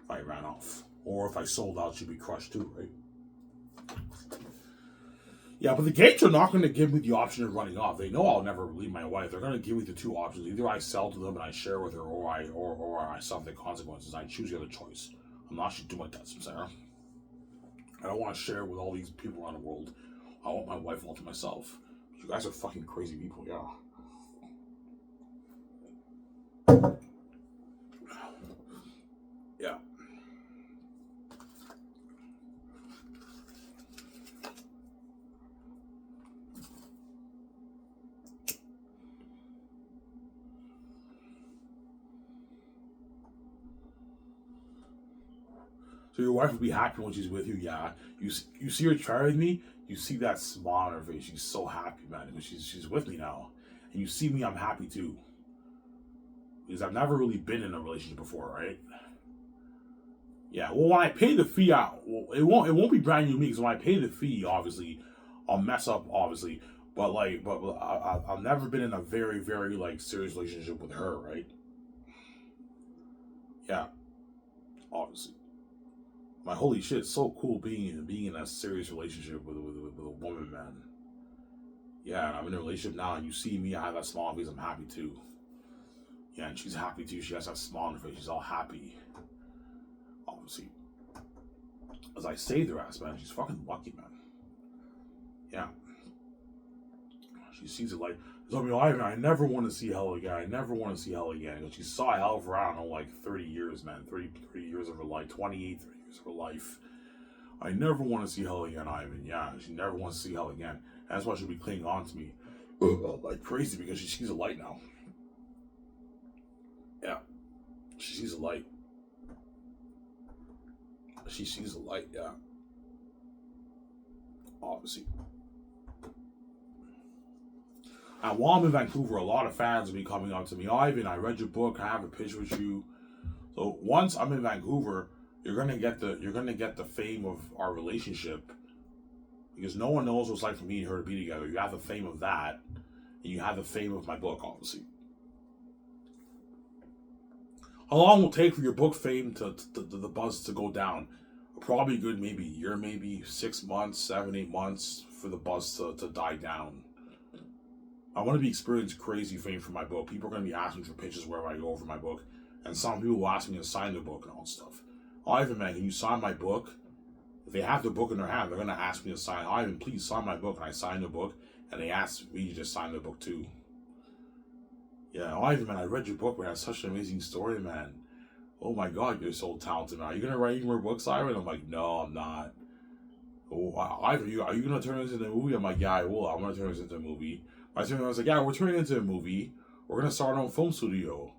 if I ran off. Or if I sold out, she'd be crushed too, right? Yeah, but the gates are not going to give me the option of running off. They know I'll never leave my wife. They're going to give me the two options. Either I sell to them and I share with her, or I suffer the consequences. I choose the other choice. I'm not doing like that, Sarah. I don't want to share with all these people around the world. I want my wife all to myself. You guys are fucking crazy people, yeah. Yeah. So your wife will be happy when she's with you, yeah. You see her try with me, you see that smile on her face. She's so happy, man, because she's with me now. And you see me, I'm happy too. Because I've never really been in a relationship before, right? Yeah, well, when I pay the fee out, it won't be brand new me, because when I pay the fee, obviously, I'll mess up, obviously. But I've never been in a very, very, like, serious relationship with her, right? Yeah, obviously. My holy shit, it's so cool being in a serious relationship with a woman, man. Yeah, and I'm in a relationship now, and you see me, I have that smile on face, I'm happy too. Yeah, and she's happy too. She has that smile on her face, she's all happy. Obviously. As I saved her ass, man, she's fucking lucky, man. Yeah. She sees it like, so I never want to see hell again. I never want to see hell again. Because she saw hell for, I don't know, like 30 years, man. 30 years of her life. 28, 30 years of her life. I never want to see hell again, Ivan. Yeah, she never wants to see hell again. That's why she'll be clinging on to me like crazy, because she sees a light now. Yeah. She sees a light. She sees a light, yeah. Obviously. And while I'm in Vancouver, a lot of fans will be coming up to me. Ivan, I read your book. I have a pitch with you. So once I'm in Vancouver, you're gonna get the fame of our relationship, because no one knows what it's like for me and her to be together. You have the fame of that, and you have the fame of my book, obviously. How long will it take for your book fame to the buzz to go down? Probably good, maybe a year, maybe 6 months, 7, 8 months for the buzz to die down. I want to be experiencing crazy fame for my book. People are going to be asking for pitches wherever I go for my book. And some people will ask me to sign their book and all that stuff. Ivan, man, can you sign my book? If they have the book in their hand, they're going to ask me to sign. Ivan, please sign my book. And I sign the book. And they ask me to just sign the book too. Yeah, Ivan, man, I read your book, man. It's such an amazing story, man. Oh my God, you're so talented, man. Are you going to write any more books, Ivan? I'm like, no, I'm not. Oh, Ivan, are you going to turn this into a movie? I'm like, yeah, I will. I'm going to turn this into a movie. I was like, yeah, we're turning it into a movie. We're going to start our own film studio.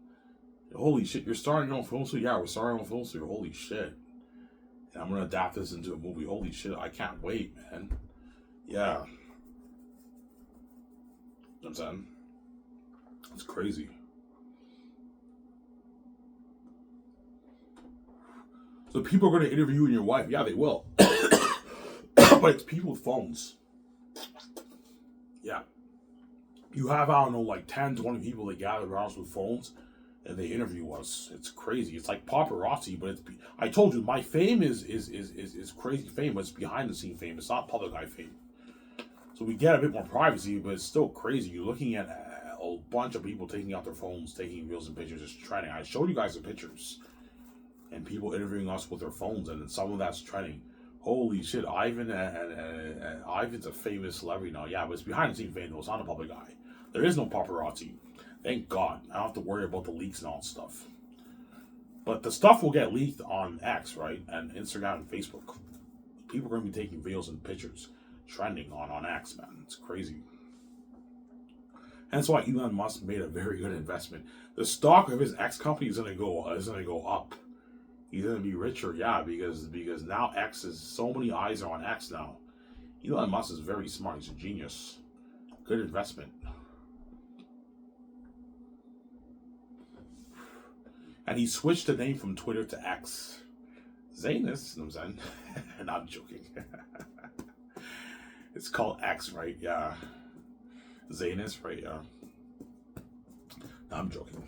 Holy shit, you're starting your own film studio? Yeah, we're starting our own film studio. Holy shit. And I'm going to adapt this into a movie. Holy shit, I can't wait, man. Yeah. You know what I'm saying? It's crazy. So people are going to interview you and your wife. Yeah, they will. But it's people with phones. Yeah. You have, I don't know, like 10, 20 people that gather around us with phones, and they interview us. It's crazy. It's like paparazzi, but I told you, my fame is crazy fame, but it's behind the scene fame. It's not public eye fame. So we get a bit more privacy, but it's still crazy. You're looking at a bunch of people taking out their phones, taking reels and pictures, just trending. I showed you guys the pictures, and people interviewing us with their phones, and some of that's trending. Holy shit, Ivan and Ivan's a famous celebrity now. Yeah, but it's behind the scene fame, though. It's not a public eye. There is no paparazzi. Thank God. I don't have to worry about the leaks and all that stuff. But the stuff will get leaked on X, right? And Instagram and Facebook. People are going to be taking videos and pictures trending on X, man. It's crazy. And that's why Elon Musk made a very good investment. The stock of his X company is going to go up. He's going to be richer, yeah, because now X is, so many eyes are on X now. Elon Musk is very smart. He's a genius. Good investment. And he switched the name from Twitter to X. Zanus, I'm saying. And I'm joking. It's called X, right? Yeah. Zanus, right? Yeah. No, I'm joking.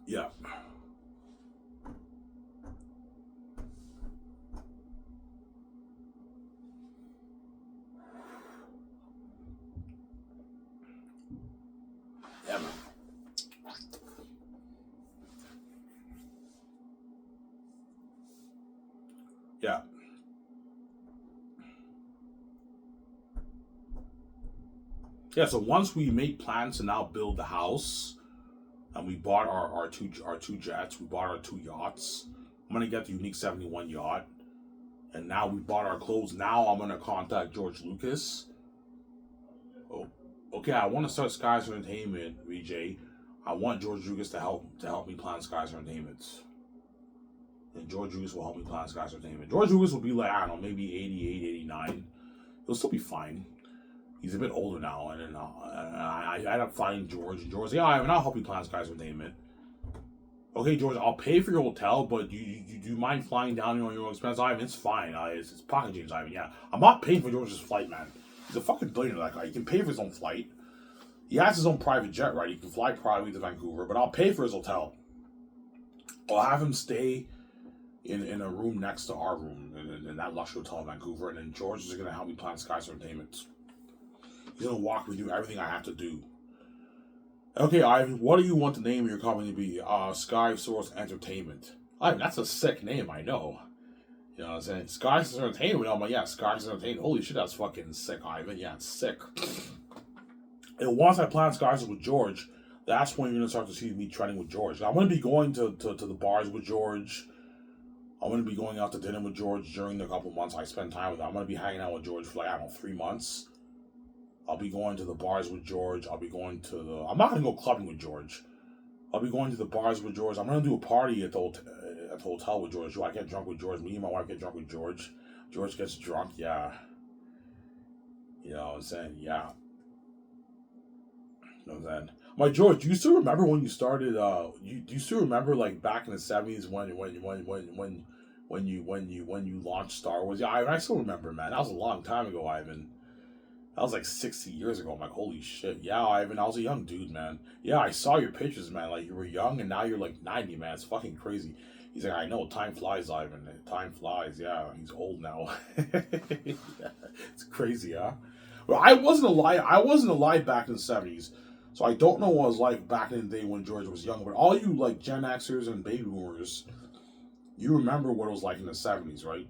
Yeah. Yeah, man. Yeah. Yeah, so once we made plans to now build the house, and we bought our two jets, we bought our 2 yachts. I'm gonna get the Unique 71 yacht. And now we bought our clothes. Now I'm gonna contact George Lucas. Oh, okay. I want to start Skies Entertainment, VJ. I want George Lucas to help me plan Skies Entertainment. And George Lucas will help me plan Skies Entertainment. George Lucas will be like, I don't know, maybe 88, 89. He'll still be fine. He's a bit older now, and then I end up finding George. And George, yeah, I'll help you plan Skies Entertainment. Okay, George, I'll pay for your hotel, but you do you mind flying down on your own expense? Ivan, it's fine. It's pocket change, Ivan. Yeah, I'm not paying for George's flight, man. He's a fucking billionaire, that guy. He can pay for his own flight. He has his own private jet, right? He can fly privately to Vancouver, but I'll pay for his hotel. I'll have him stay in a room next to our room in that luxury hotel in Vancouver, and then George is gonna help me plan Skies Entertainment. He's gonna walk me through everything I have to do. Okay, Ivan, what do you want the name of your company to be? Sky Source Entertainment. Ivan, that's a sick name, I know. You know what I'm saying? Sky Source Entertainment. I'm like, yeah, Sky Source Entertainment. Holy shit, that's fucking sick, Ivan. Yeah, it's sick. And once I plan Sky Source with George, that's when you're gonna start to see me trending with George. I'm gonna be going to the bars with George. I'm gonna be going out to dinner with George during the couple months I spend time with him. I'm gonna be hanging out with George for like, I don't know, 3 months. I'll be going to the bars with George. I'm not gonna go clubbing with George. I'll be going to the bars with George. I'm gonna do a party at the hotel with George. I get drunk with George. Me and my wife get drunk with George. George gets drunk. Yeah. You know what I'm saying? Yeah. You know what I'm saying? My George, do you still remember when you started? Do you still remember like back in the '70s when you launched Star Wars? Yeah, I still remember, man. That was a long time ago, Ivan. That was like 60 years ago. I'm like, holy shit. Yeah, Ivan, I was a young dude, man. Yeah, I saw your pictures, man. Like, you were young and now you're like 90, man. It's fucking crazy. He's like, I know, time flies, Ivan. Time flies, yeah. He's old now. Yeah, it's crazy, huh? Well, I wasn't alive back in the 70s. So I don't know what it was like back in the day when George was young. But all you, like, Gen Xers and baby boomers, you remember what it was like in the 70s, right?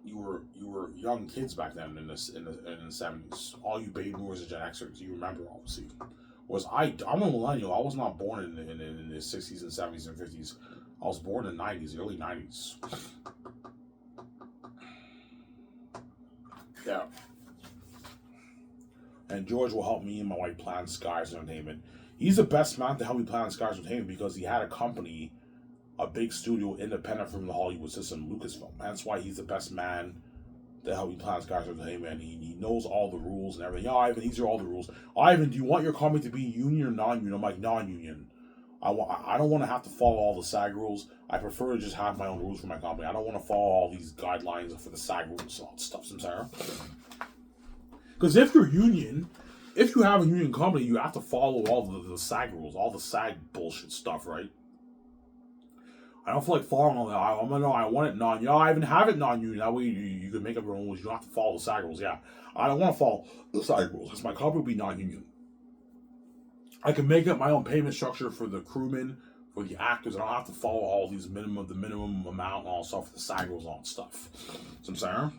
You were young kids back then in the 70s. All you baby boomers and Gen Xers, you remember, obviously. I'm a millennial. I was not born in the 60s and 70s and 50s. I was born in the 90s, early 90s. Yeah. And George will help me and my wife plan Skies Entertainment. He's the best man to help me plan Skies Entertainment because he had a company, a big studio independent from the Hollywood system, Lucasfilm. That's why he's the best man to help me plan Skies Entertainment. He knows all the rules and everything. Yeah, Ivan, these are all the rules. Ivan, do you want your company to be union or non-union? I'm like, non-union. I don't want to have to follow all the SAG rules. I prefer to just have my own rules for my company. I don't want to follow all these guidelines for the SAG rules and all that stuff, Samsara. Because if you have a union company, you have to follow all the SAG rules, all the SAG bullshit stuff, right? I don't feel like following all that. I want it non-union. I even have it non-union. That way you can make up your own rules. You don't have to follow the SAG rules. Yeah, I don't want to follow the SAG rules. Because my company will be non-union. I can make up my own payment structure for the crewmen, for the actors. I don't have to follow all these minimum amount and all stuff, the SAG rules and all that stuff. So I'm saying?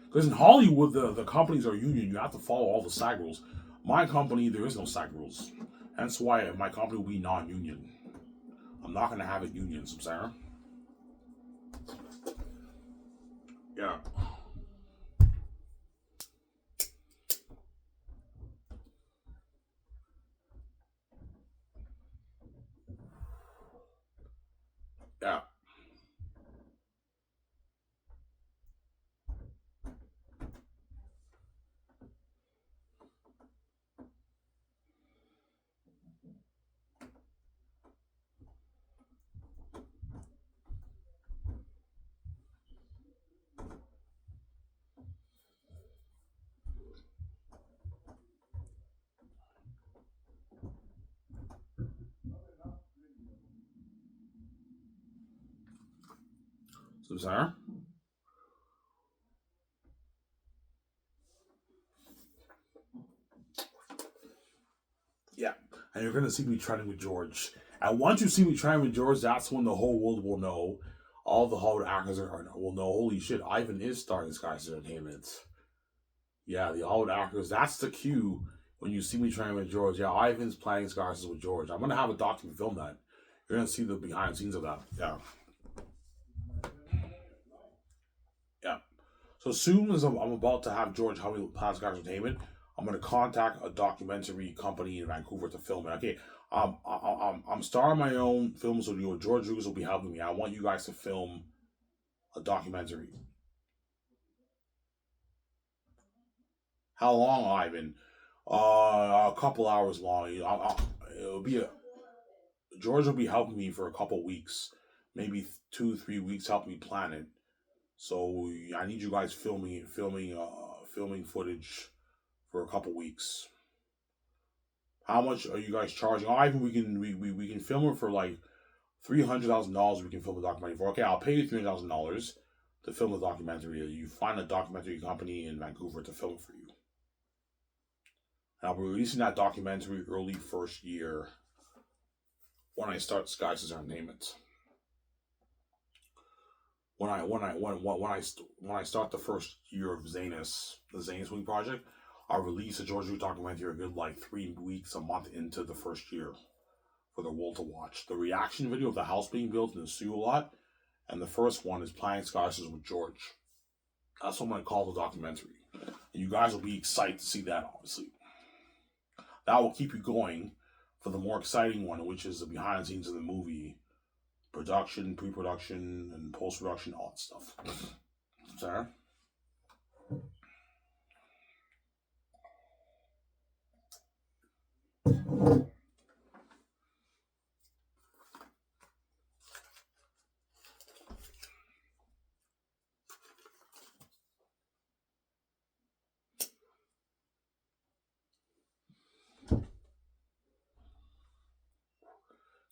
Because in Hollywood, the companies are union. You have to follow all the SAG rules. My company, there is no SAG rules. Hence why my company will be non-union. I'm not going to have it union, Sarah. Yeah. Yeah. Sarah? Yeah. And you're going to see me training with George. And once you see me training with George, that's when the whole world will know. All the Hollywood actors will know, holy shit, Ivan is starting Skies Entertainment. Yeah, the Hollywood actors, that's the cue when you see me training with George. Yeah, Ivan's playing Skies with George. I'm going to have a document film that. You're going to see the behind the scenes of that. Yeah. Yeah. So as soon as I'm about to have George help me with Plaza Skies Entertainment, I'm going to contact a documentary company in Vancouver to film it. Okay, I'm starting my own film studio. George Lucas will be helping me. I want you guys to film a documentary. How long, Ivan? A couple hours long. It'll be George will be helping me for a couple weeks, maybe 2-3 weeks, helping me plan it. So I need you guys filming footage for a couple weeks. How much are you guys charging? Ivan, we can film it for like $300,000. We can film a documentary for. Okay, I'll pay you $300,000 to film the documentary. You find a documentary company in Vancouver to film it for you. And I'll be releasing that documentary early first year when I start Skies Entertainment. When I start the first year of Zanus, the Zanus Wing project, I'll release a George Lucas documentary a good like 3 weeks, a month into the first year for the world to watch. The reaction video of the house being built in the studio lot, and the first one is Playing Skies with George. That's what I'm going to call the documentary. And you guys will be excited to see that, obviously. That will keep you going for the more exciting one, which is the behind the scenes of the movie. Production, pre-production, and post-production, all that stuff. Sarah?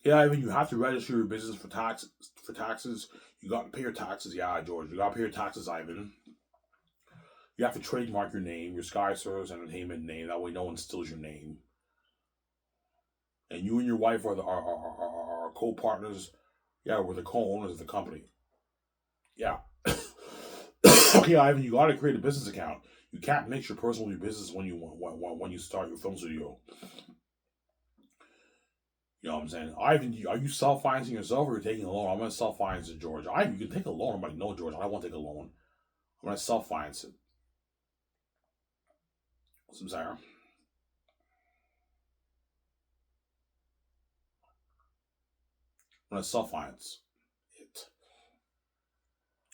Yeah, Ivan, you have to register your business for taxes. You got to pay your taxes. Yeah, George, you got to pay your taxes, Ivan. You have to trademark your name, your Sky Service Entertainment name. That way, no one steals your name. And you and your wife are co-partners. Yeah, we're the co-owners of the company. Yeah. Okay, Ivan, you got to create a business account. You can't mix your personal with your business when you start your film studio. You know what I'm saying? Ivan, are you self-financing yourself or are you taking a loan? I'm going to self-finance it, George. Ivan, you can take a loan. I'm like, no, George, I don't want to take a loan. I'm going to self-finance it. Some Sarah. I'm going to self-finance it.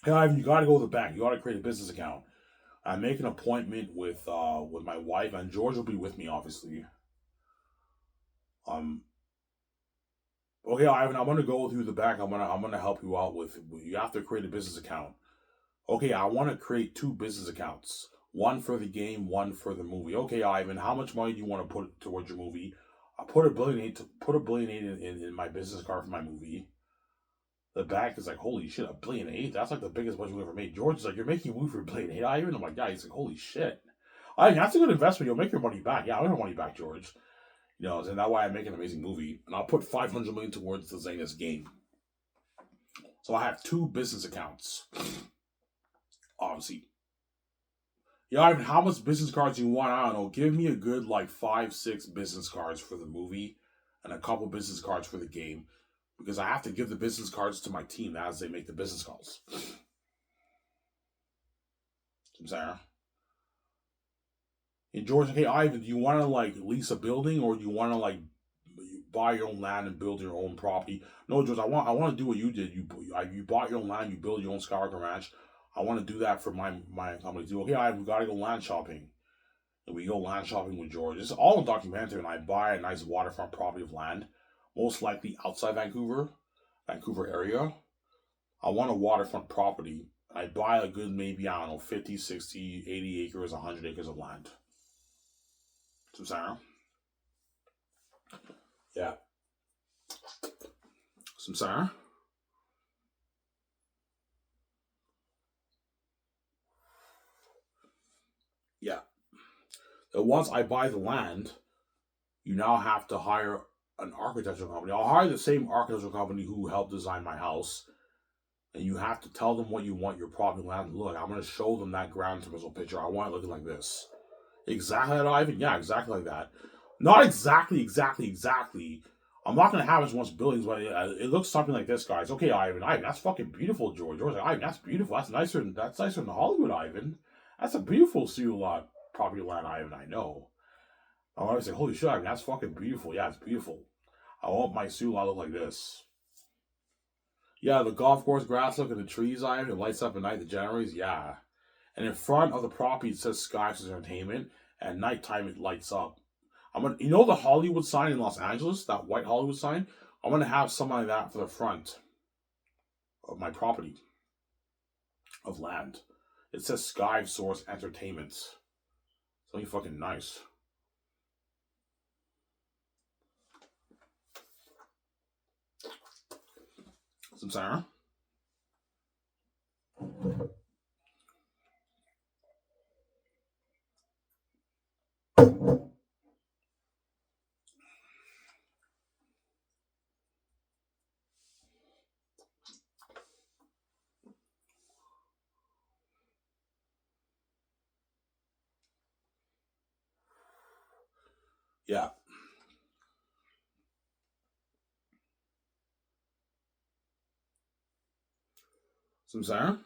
Hey, Ivan, you got to go to the bank. You got to create a business account. I make an appointment with my wife, and George will be with me, obviously. Okay, Ivan, I'm gonna go through the back. I'm gonna help you out with. You have to create a business account. Okay, I want to create 2 business accounts. One for the game, one for the movie. Okay, Ivan, how much money do you want to put towards your movie? I put $1.8 billion in my business card for my movie. The back is like, holy shit, $1.8 billion. That's like the biggest budget we ever made. George is like, you're making a movie for $1.8 billion, Ivan. I'm like, yeah. He's like, holy shit. Ivan, that's a good investment. You'll make your money back. Yeah, I want your money back, George. You know, and that's why I make an amazing movie. And I'll put $500 million towards the Zanus game. So I have 2 business accounts. Obviously. Yeah, Ivan, how much business cards do you want? I don't know. Give me a good like 5, 6 business cards for the movie, and a couple business cards for the game, because I have to give the business cards to my team as they make the business calls. I'm saying. And George, okay, Ivan, do you want to like lease a building, or do you want to like buy your own land and build your own property? No, George, I want to do what you did. You bought your own land, you build your own Skywalker Ranch. I want to do that for my company too. Okay, Ivan, we gotta go land shopping. And we go land shopping with George. It's all in documentary, and I buy a nice waterfront property of land, most likely outside Vancouver area. I want a waterfront property. I buy a good maybe, I don't know, 50, 60, 80 acres, 100 acres of land. Some Sarah? Yeah. Some Sarah? Yeah. Once I buy the land, you now have to hire an architectural company. I'll hire the same architectural company who helped design my house, and you have to tell them what you want your property land to look. I'm going to show them that ground torso picture. I want it looking like this. Exactly that, Ivan? Yeah, exactly like that. Not exactly. I'm not going to have as much buildings, but it looks something like this, guys. Okay, Ivan, that's fucking beautiful, George. George's like, Ivan, that's beautiful. That's nicer than Hollywood, Ivan. That's a beautiful studio lot, property land, Ivan, I know. I want to say, holy shit, Ivan, that's fucking beautiful. Yeah, it's beautiful. I want my studio lot to look like this. Yeah, the golf course grass look at the trees, Ivan. It lights up at night, the generators, yeah. And in front of the property, it says Skies Entertainment. At nighttime, it lights up. You know the Hollywood sign in Los Angeles, that white Hollywood sign. I'm gonna have something like that for the front of my property of land. It says Sky Source Entertainment. Something fucking nice. Some Sarah. Yeah. Some Sarah.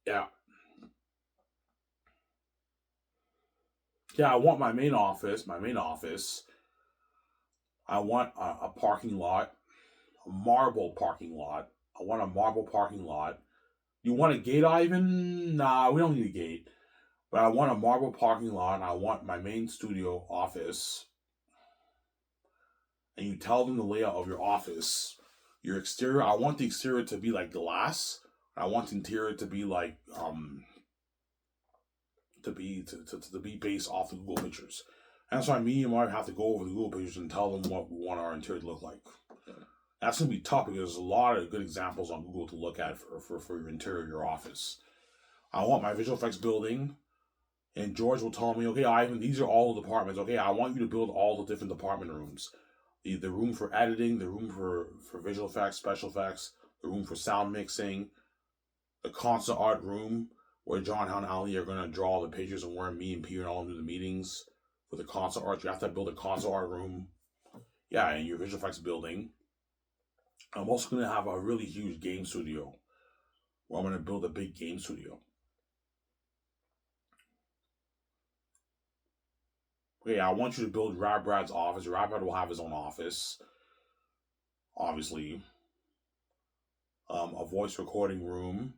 Yeah. Yeah, I want my main office. I want a parking lot, a marble parking lot. I want a marble parking lot. You want a gate, Ivan? Nah, we don't need a gate. But I want a marble parking lot. And I want my main studio office. And you tell them the layout of your office. Your exterior, I want the exterior to be like glass. I want the interior to be like to be based off the Google pictures. And that's why me and my wife have to go over the Google pictures and tell them what we want our interior to look like. That's gonna be tough because there's a lot of good examples on Google to look at for your interior, your office. I want my visual effects building, and George will tell me, okay, Ivan, these are all the departments. Okay, I want you to build all the different department rooms. The room for editing, the room for visual effects, special effects, the room for sound mixing, the concept art room where John and Ali are gonna draw the pictures and where me and Peter and all do the meetings for the concept art. You have to build a concept art room. Yeah, and your visual effects building. I'm also gonna have a really huge game studio where I'm gonna build a big game studio. Okay, I want you to build Brad's office. Brad will have his own office, obviously. A voice recording room,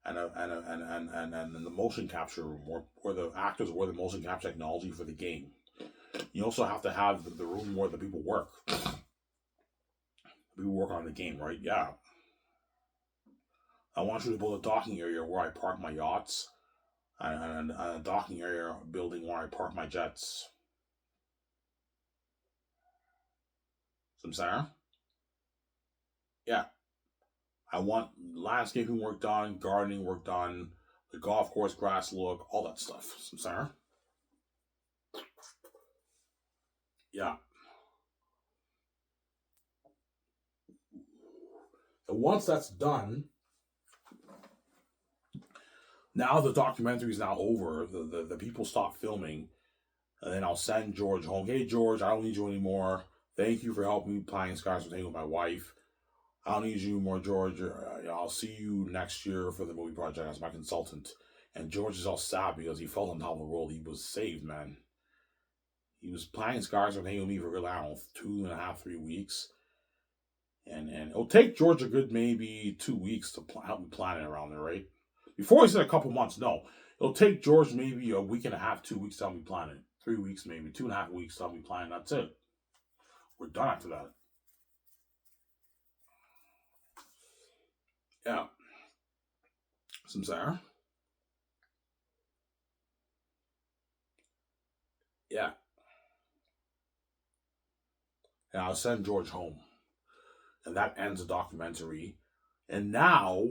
and the motion capture room where the actors wear the motion capture technology for the game. You also have to have the room where the people work. People work on the game, right? Yeah. I want you to build a docking area where I park my yachts, and a docking area building where I park my jets. Some Sarah? Yeah, I want landscaping work done, gardening work done, the golf course grass look, all that stuff. Sarah? Yeah. And once that's done, now the documentary is now over. The people stop filming, and then I'll send George home. Hey, George, I don't need you anymore. Thank you for helping me playing Skies with my wife. I don't need you anymore, George. I'll see you next year for the movie project as my consultant. And George is all sad because he felt on top of the world. He was saved, man. He was playing Skies with me for, I don't know, 2.5, 3 weeks. And it'll take George a good maybe 2 weeks to help me plan it around there, right? Before he said a couple months, no. It'll take George maybe a week and a half, 2 weeks to help me plan it. 3 weeks maybe, 2.5 weeks to help me plan it. That's it. We're done after that. Yeah. Some Sarah? Yeah. And I'll send George home. And that ends the documentary. And now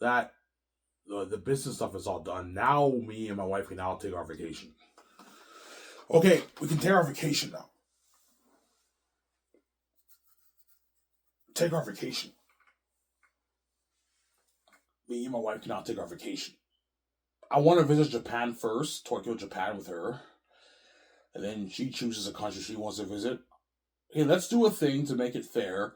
that the business stuff is all done, now me and my wife can now take our vacation. Okay, we can take our vacation now. Take our vacation. Me and my wife can now take our vacation. I want to visit Japan first, Tokyo, Japan with her. And then she chooses a country she wants to visit. Okay, let's do a thing to make it fair.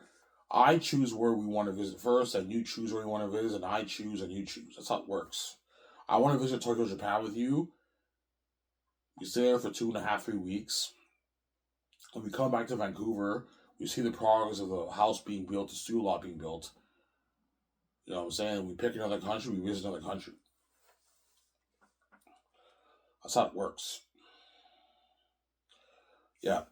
I choose where we want to visit first, and you choose where you want to visit, and I choose and you choose. That's how it works. I want to visit Tokyo, Japan with you. We stay there for 2.5, 3 weeks. When we come back to Vancouver, we see the progress of the house being built, the studio lot being built. You know what I'm saying? We pick another country, we visit another country. That's how it works. Yeah.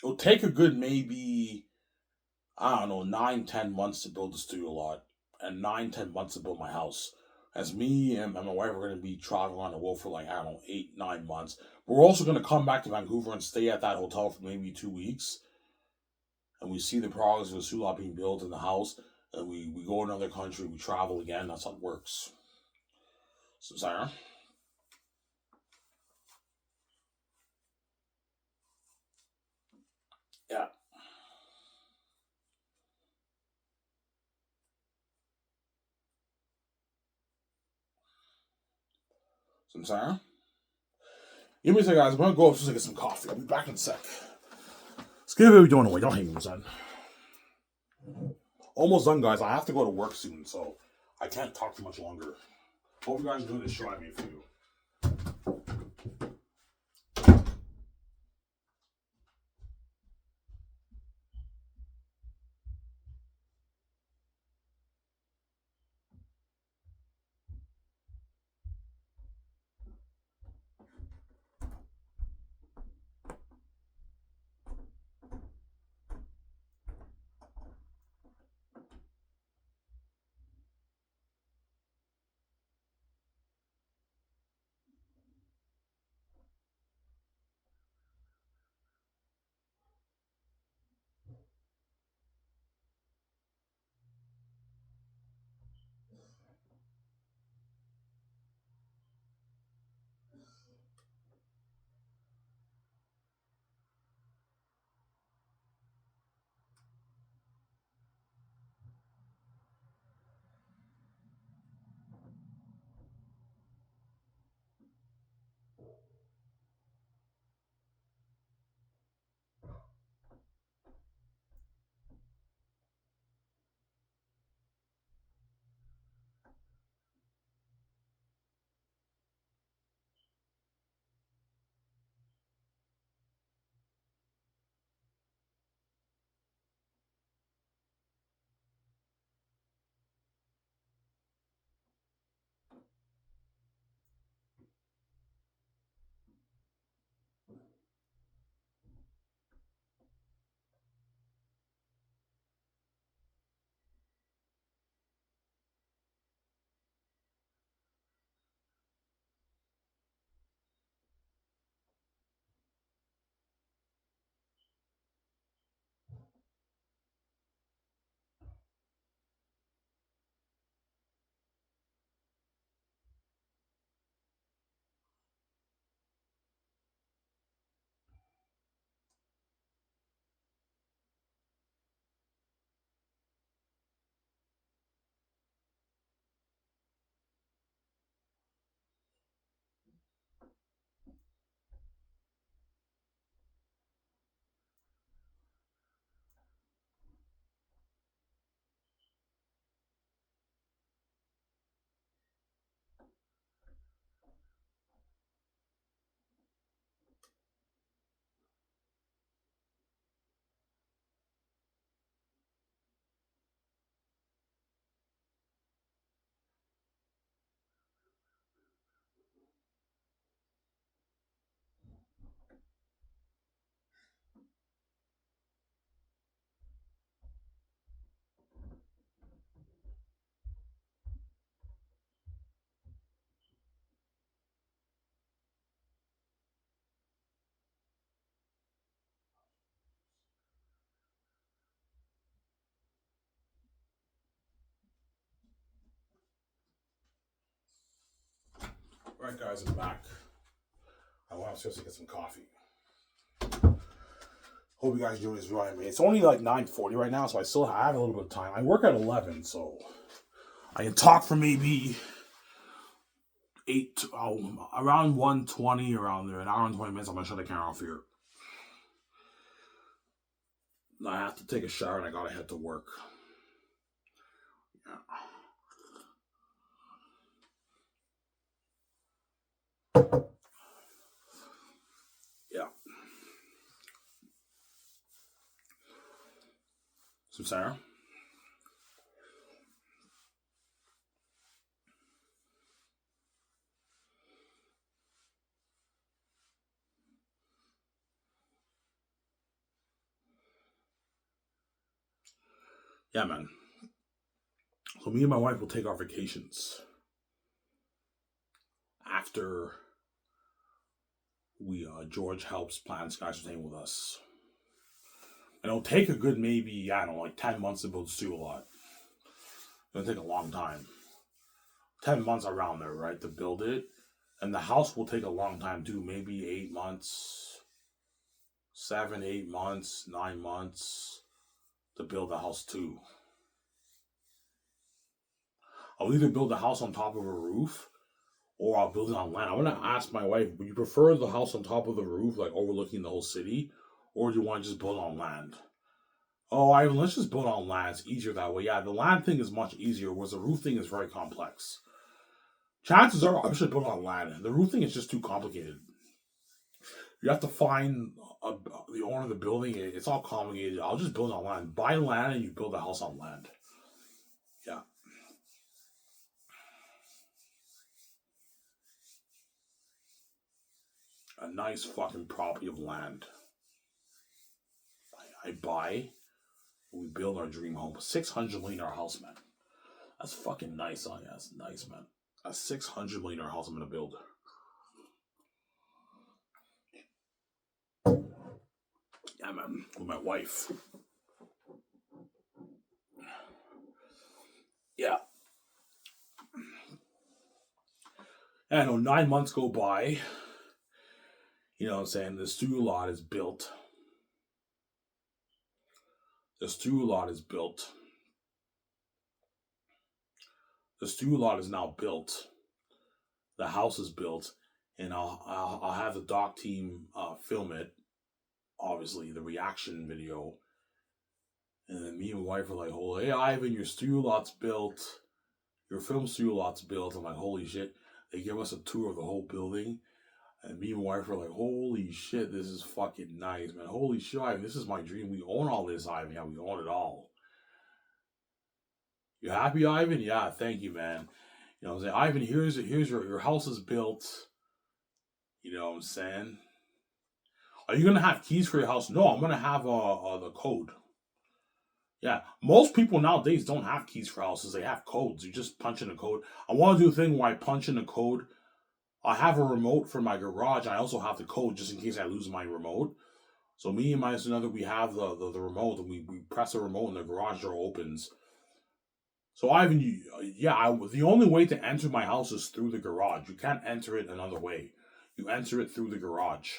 It'll take a good maybe, I don't know, 9, 10 months to build the studio lot, and 9, 10 months to build my house. As me and my wife are going to be traveling on the road for like, I don't know, 8, 9 months. We're also going to come back to Vancouver and stay at that hotel for maybe 2 weeks. And we see the progress of the studio lot being built in the house. And we go to another country, we travel again. That's how it works. So, Sarah? Yeah. So, Sarah? Give me a second, guys. I'm going to go upstairs and get some coffee. I'll be back in a sec. Let's get what we're doing away. Don't hate me, son. Almost done, guys. I have to go to work soon, so I can't talk too much longer. Hope you guys enjoy this show I made for you. Alright guys, I'm back. I went upstairs to get some coffee. Hope you guys doing this right, man. It's only like 9:40 right now, so I still have a little bit of time. I work at 11, so I can talk for maybe around 1:20, around there, an hour and 20 minutes. I'm gonna shut the camera off here. I have to take a shower and I gotta head to work. Yeah. So Sarah? Yeah, man. So me and my wife will take our vacations after George helps plan Sky Entertainment with us. And it'll take a good maybe, I don't know, like 10 months to build Studio Lot. It'll take a long time. 10 months around there, right, to build it. And the house will take a long time too, maybe 8 months, 7, 8 months, 9 months to build the house too. I'll either build the house on top of a roof or I'll build it on land. I'm going to ask my wife, would you prefer the house on top of the roof, like overlooking the whole city, or do you want to just build on land? Oh, Ivan, let's just build on land. It's easier that way. Yeah, the land thing is much easier, whereas the roof thing is very complex. Chances are I should build on land. The roof thing is just too complicated. You have to find the owner of the building. It's all complicated. I'll just build on land. Buy land and you build a house on land. Yeah. A nice fucking property of land. I buy. We build our dream home. $600 million house, man. That's fucking nice. Oh, yeah, that's nice, man. A $600 million house I'm gonna build. Yeah, man. With my wife. Yeah. And I know 9 months go by. You know what I'm saying? The Studio Lot is built. The Studio Lot is built. The Studio Lot is now built. The house is built. And I'll have the doc team film it. Obviously, the reaction video. And then me and my wife are like, oh, hey, Ivan, your Studio Lot's built. Your film Studio Lot's built. I'm like, holy shit. They give us a tour of the whole building. And me and my wife are like, holy shit, this is fucking nice, man. Holy shit, Ivan, this is my dream. We own all this, Ivan. Yeah, we own it all. You happy, Ivan? Yeah, thank you, man. You know what I'm saying? Ivan, here's your house is built. You know what I'm saying? Are you going to have keys for your house? No, I'm going to have the code. Yeah, most people nowadays don't have keys for houses. They have codes. You just punch in a code. I want to do a thing where I punch in a code. I have a remote for my garage. I also have the code just in case I lose my remote. So me and my another, we have the remote, and we press the remote and the garage door opens. So Ivan, the only way to enter my house is through the garage. You can't enter it another way. You enter it through the garage.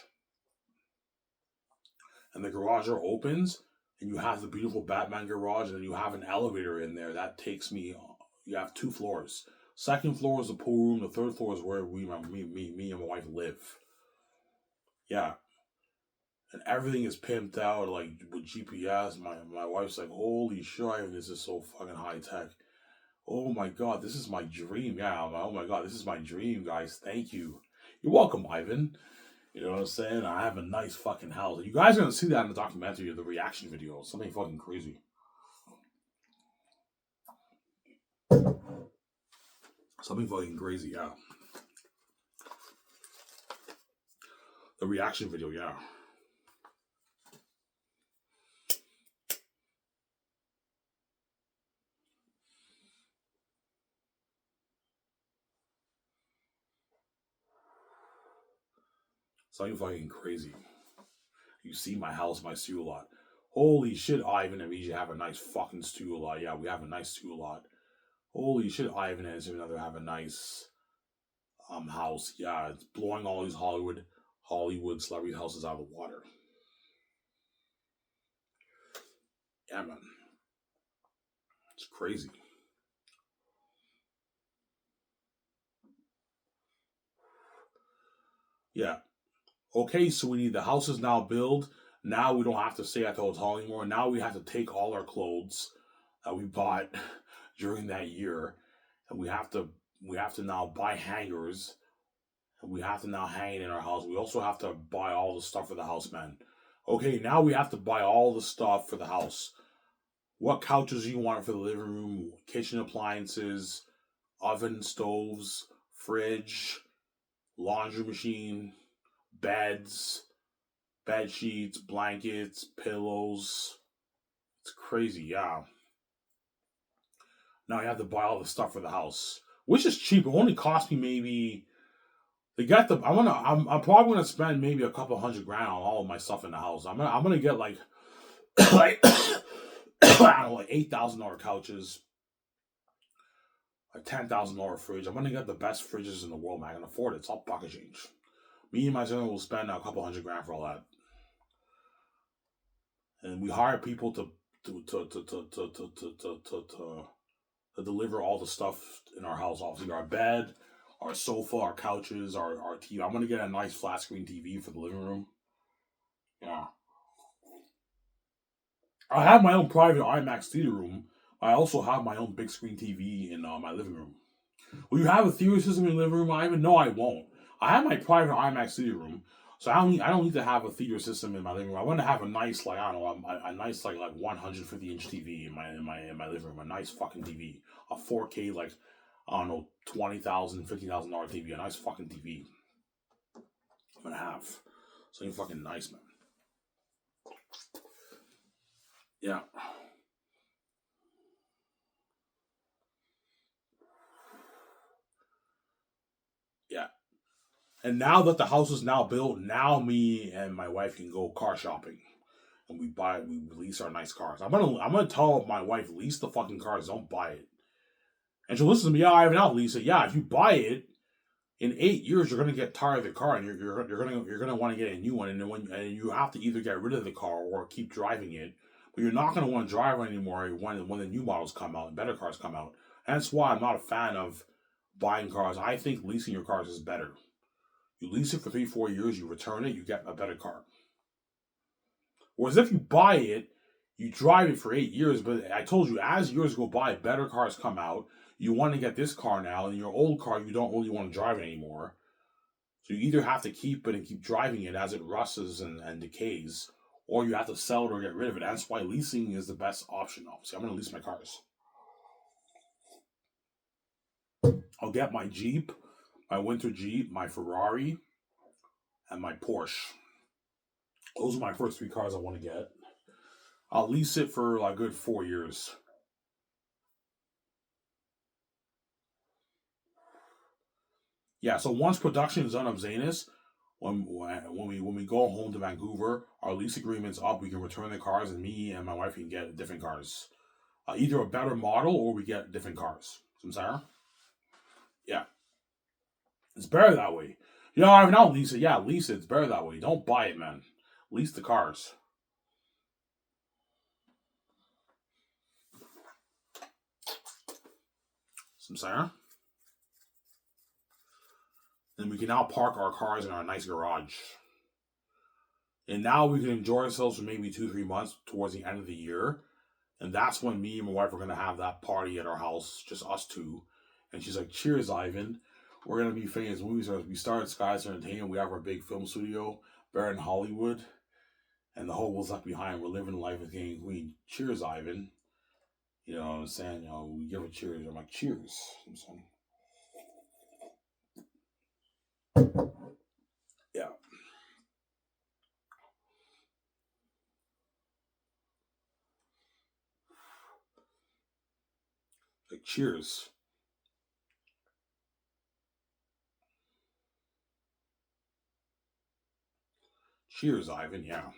And the garage door opens, and you have the beautiful Batman garage, and then you have an elevator in there that takes me, you have 2 floors. Second floor is the pool room. The third floor is where me and my wife live. Yeah. And everything is pimped out, like, with GPS. My wife's like, holy shit, this is so fucking high tech. Oh my god, this is my dream. Yeah, oh my god, this is my dream, guys. Thank you. You're welcome, Ivan. You know what I'm saying? I have a nice fucking house. You guys are going to see that in the documentary or the reaction video. Something fucking crazy. Something fucking crazy, yeah. The reaction video, yeah. Something fucking crazy. You see my house, my Studio Lot. Holy shit, Ivan and me have a nice fucking Studio Lot. Yeah, we have a nice Studio Lot. Holy shit, Ivan and another have a nice house. Yeah, it's blowing all these Hollywood celebrity houses out of the water. Yeah, man, it's crazy. Yeah. Okay, sweetie, the house is now built. Now we don't have to stay at the hotel anymore. Now we have to take all our clothes that we bought during that year, and we have to now buy hangers, and we have to now hang it in our house. We also have to buy all the stuff for the house, man. Okay, now we have to buy all the stuff for the house. What couches you want for the living room, kitchen appliances, oven, stoves, fridge, laundry machine, beds, bed sheets, blankets, pillows. It's crazy, yeah. Now I have to buy all the stuff for the house, which is cheap. It only cost me maybe. They got the. I'm probably gonna spend maybe a couple $100,000 on all of my stuff in the house. I'm gonna get like like I don't know, like $8,000 couches, a $10,000 fridge. I'm gonna get the best fridges in the world, man. I can afford it. It's all pocket change. Me and my son will spend a couple $100,000 for all that, and we hire people to deliver all the stuff in our house. Obviously, our bed, our sofa, our couches, our TV. I'm gonna get a nice flat screen TV for the living room. Yeah, I have my own private IMAX theater room. I also have my own big screen TV in my living room. Will you have a theater system in your living room, Ivan? No, I won't. I have my private IMAX theater room, so I don't need to have a theater system in my living room. I want to have a nice I don't know a nice like 150-inch TV in my living room. A nice fucking TV, a 4K I don't know $20,000 $50,000 TV. A nice fucking TV. I'm gonna have something fucking nice, man. Yeah, yeah. And now that the house is now built, now me and my wife can go car shopping. And we lease our nice cars. I'm gonna tell my wife, lease the fucking cars, don't buy it. And she'll listen to me. Yeah, I have an lease it. Yeah, if you buy it in 8 years, you're gonna get tired of the car, and you're gonna want to get a new one. And then and you have to either get rid of the car or keep driving it. But you're not gonna want to drive it anymore when the new models come out and better cars come out. And that's why I'm not a fan of buying cars. I think leasing your cars is better. You lease it for 3 4 years, you return it, you get a better car. Whereas if you buy it, you drive it for 8 years, but I told you, as years go by, better cars come out. You want to get this car now, and your old car, you don't really want to drive it anymore. So you either have to keep it and keep driving it as it rusts and decays, or you have to sell it or get rid of it. That's why leasing is the best option, obviously. I'm going to lease my cars. I'll get my Jeep, my winter Jeep, my Ferrari, and my Porsche. Those are my first three cars I want to get. I'll lease it for a good 4 years. Yeah, so once production is done of Zanus, when we go home to Vancouver, our lease agreement's up. We can return the cars, and me and my wife can get different cars, either a better model or we get different cars. Samsara? Yeah, it's better that way. I've not lease it. Yeah, lease it. It's better that way. Don't buy it, man. Lease the cars. Samsara? And we can now park our cars in our nice garage. And now we can enjoy ourselves for maybe 2 3 months towards the end of the year. And that's when me and my wife are going to have that party at our house, just us two. And she's like, cheers, Ivan. We're going to be famous movie stars. We started Skies Entertainment. We have our big film studio, Baron Hollywood. And the whole world's left behind. We're living life as king and queen. Cheers, Ivan. You know what I'm saying? We give a cheers. I'm like, cheers. I'm saying. Yeah. Like, cheers. Cheers, Ivan. Yeah.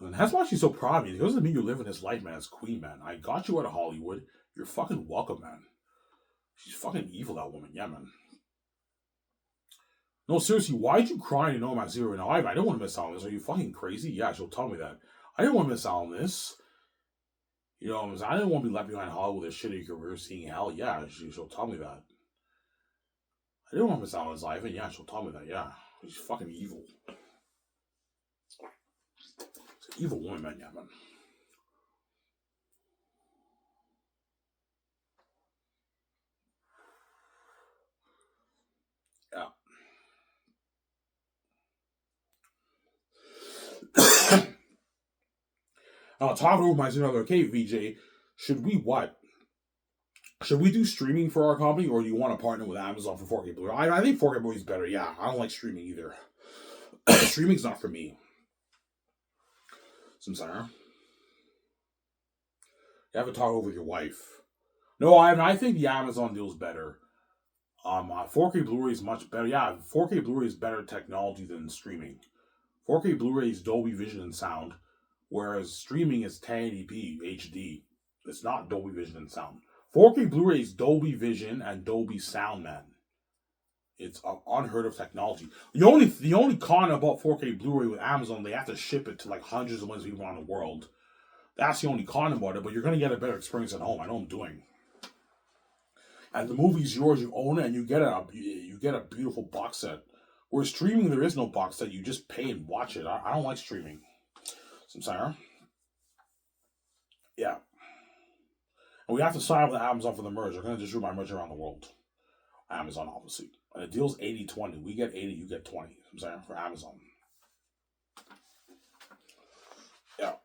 And that's why she's so proud of me. It doesn't mean you're living this life, man, as queen, man. I got you out of Hollywood. You're fucking welcome, man. She's fucking evil, that woman. Yeah, man. No, seriously, why'd you cry to know I'm at 0 and I didn't want to miss out on this. Are you fucking crazy? Yeah, she'll tell me that. I didn't want to miss out on this. You know what I'm saying? I didn't want to be left behind Hollywood with a shitty career seeing hell. Yeah, she'll tell me that. I didn't want to miss out on his life, and yeah, she'll tell me that. Yeah, she's fucking evil. It's an evil woman, man. Yeah, man. Yeah. I'll talk over my another. Okay, VJ, should we what? Should we do streaming for our company, or do you want to partner with Amazon for 4K Blu-ray? I think 4K Blu-ray is better. Yeah, I don't like streaming either. Streaming's not for me. Samsara, you have to talk over with your wife. No, I think the Amazon deal is better. 4K Blu-ray is much better. Yeah, 4K Blu-ray is better technology than streaming. 4K Blu-ray is Dolby Vision and sound, whereas streaming is 1080p HD. It's not Dolby Vision and sound. 4K Blu-ray is Dolby Vision and Dolby Sound, man. It's unheard of technology. The only con about 4K Blu-ray with Amazon, they have to ship it to like hundreds of millions of people around the world. That's the only con about it, but you're going to get a better experience at home. I know I'm doing. And the movie's yours, you own it, and you get a beautiful box set. Whereas streaming, there is no box set. You just pay and watch it. I don't like streaming. Samsara? Yeah. And we have to sign up with Amazon for the merge. They're going to distribute my merch around the world. Amazon, obviously. And the deal's 80-20. We get 80, you get 20. I'm saying, for Amazon. Yeah.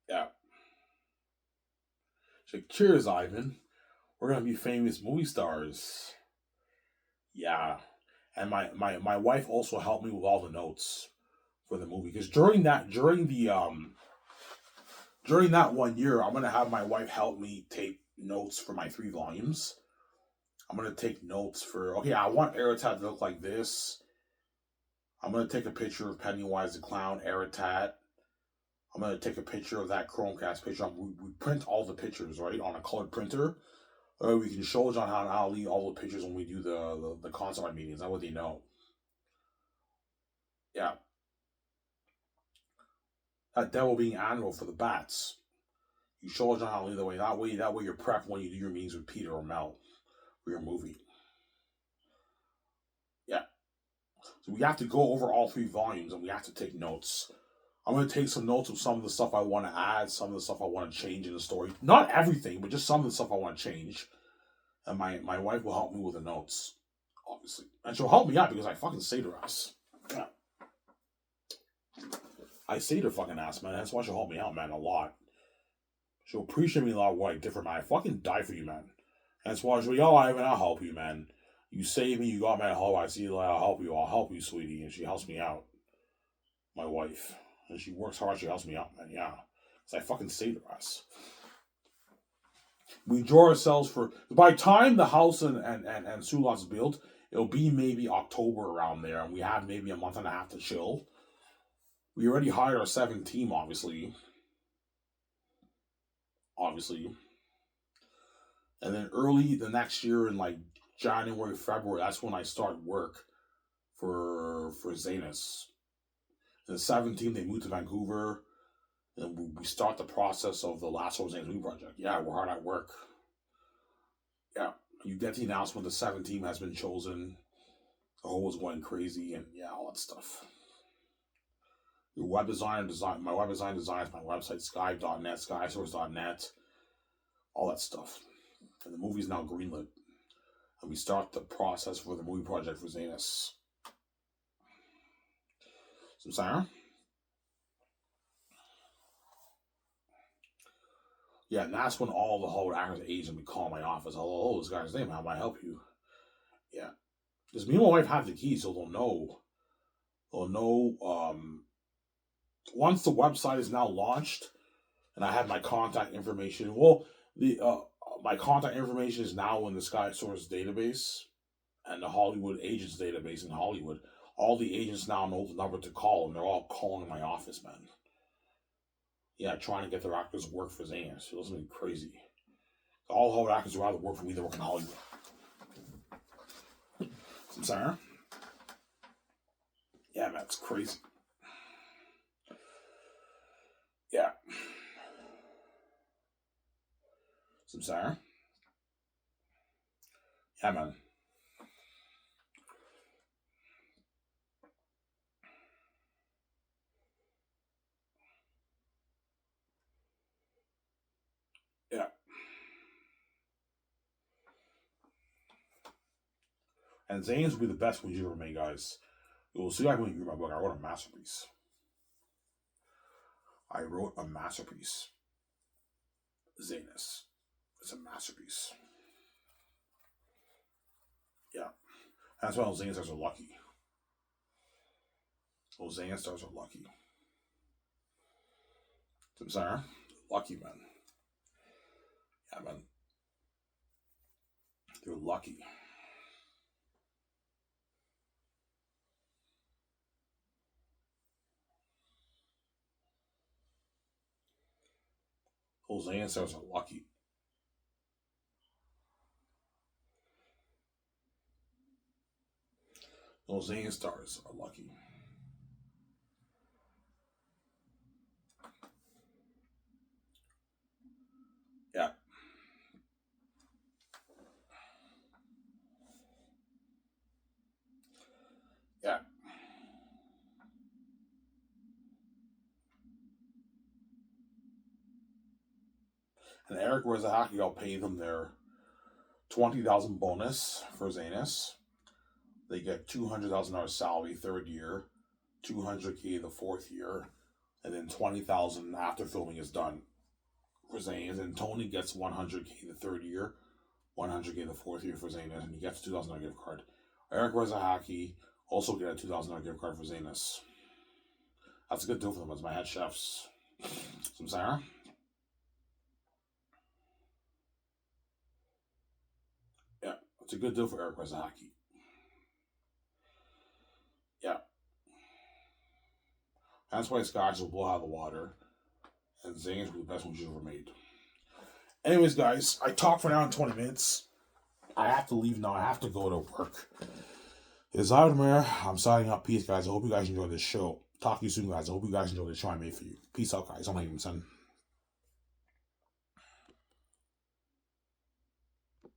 Yeah. So, cheers, Ivan. We're going to be famous movie stars. Yeah. And my wife also helped me with all the notes for the movie. Because during that 1 year, I'm gonna have my wife help me take notes for my 3 volumes. I'm gonna take notes for I want Aratat to look like this. I'm gonna take a picture of Pennywise the Clown, Aratat. I'm gonna take a picture of that Chromecast picture. We print all the pictures, right, on a colored printer. We can show John and Ali all the pictures when we do the concert meetings. That way they know. Yeah. That devil being animal for the bats. You show John Ali the way. That way you're prepped when you do your meetings with Peter or Mel for your movie. Yeah. So we have to go over all 3 volumes and we have to take notes. I'm going to take some notes of some of the stuff I want to add, some of the stuff I want to change in the story. Not everything, but just some of the stuff I want to change. And my wife will help me with the notes, obviously. And she'll help me out because I fucking say to her ass. Yeah. I say to her fucking ass, man. That's why she'll help me out, man, a lot. She'll appreciate me a lot what I did for, man. I fucking die for you, man. And that's why she'll be, Ivan, I'll help you, man. You save me, you got me at home. I see, like, I'll help you, sweetie. And she helps me out. My wife. And she works hard, she helps me out, man. Yeah. Because I fucking say to her ass. We draw ourselves for, by the time the house and Sulot's built, it'll be maybe October around there, and we have maybe a month and a half to chill. We already hired our 7th team, obviously. And then early the next year in like January, February, that's when I start work for Zanus. And the 7th team, they moved to Vancouver. And we start the process of the Last of Zanus project. Yeah, we're hard at work. Yeah, you get the announcement the 7th team has been chosen. The whole was going crazy, and yeah, all that stuff. Your web design, my web design designs my website, skype.net, skysource.net, all that stuff. And the movie's now greenlit. And we start the process for the movie project for Zanus. So, Sarah? Yeah, and that's when all the Hollywood actors agents would call my office. Hello, this guy's name. How may I help you? Yeah. Because me and my wife have the keys, so they'll know. Once the website is now launched, and I have my contact information. Well, my contact information is now in the SkySource database and the Hollywood agents database in Hollywood. All the agents now know the number to call, and they're all calling my office, man. Yeah, trying to get their actors to work for Zane's. It was something crazy. All Hollywood actors would rather work for me than work in Hollywood. I'm sorry? Yeah, man, it's crazy. Yeah. I'm sorry? Yeah, man. Yeah. And Zane's will be the best movie you ever made, guys. You'll see when you read my book. I wrote a masterpiece. I wrote a masterpiece. Zanus. It's a masterpiece. Yeah. That's why those Zane stars are lucky. Those Zane stars are lucky. I'm sorry? Lucky, man. Yeah, man. They're lucky. Those Zane stars are lucky. Those Zane stars are lucky. Yeah. Yeah. And Eric Wierzchowski, I'll pay them their 20,000 bonus for Zanus. They get $200,000 salary third year, $200K the fourth year, and then $20,000 after filming is done for Zanus. And Tony gets $100K the third year, $100K the fourth year for Zanus, and he gets a $2,000 gift card. Eric Wierzchowski also get a $2,000 gift card for Zanus. That's a good deal for them as my head chefs. Some Sarah? Yeah, it's a good deal for Eric Wierzchowski. Yeah. That's why Scotch will blow out of the water. And Zane's were the best ones you ever made. Anyways, guys, I talked for now in 20 minutes. I have to leave now. I have to go to work. It's Vladimir. I'm signing up. Peace, guys. I hope you guys enjoyed this show. Talk to you soon, guys. I hope you guys enjoyed the show I made for you. Peace out, guys. I'm leaving, son.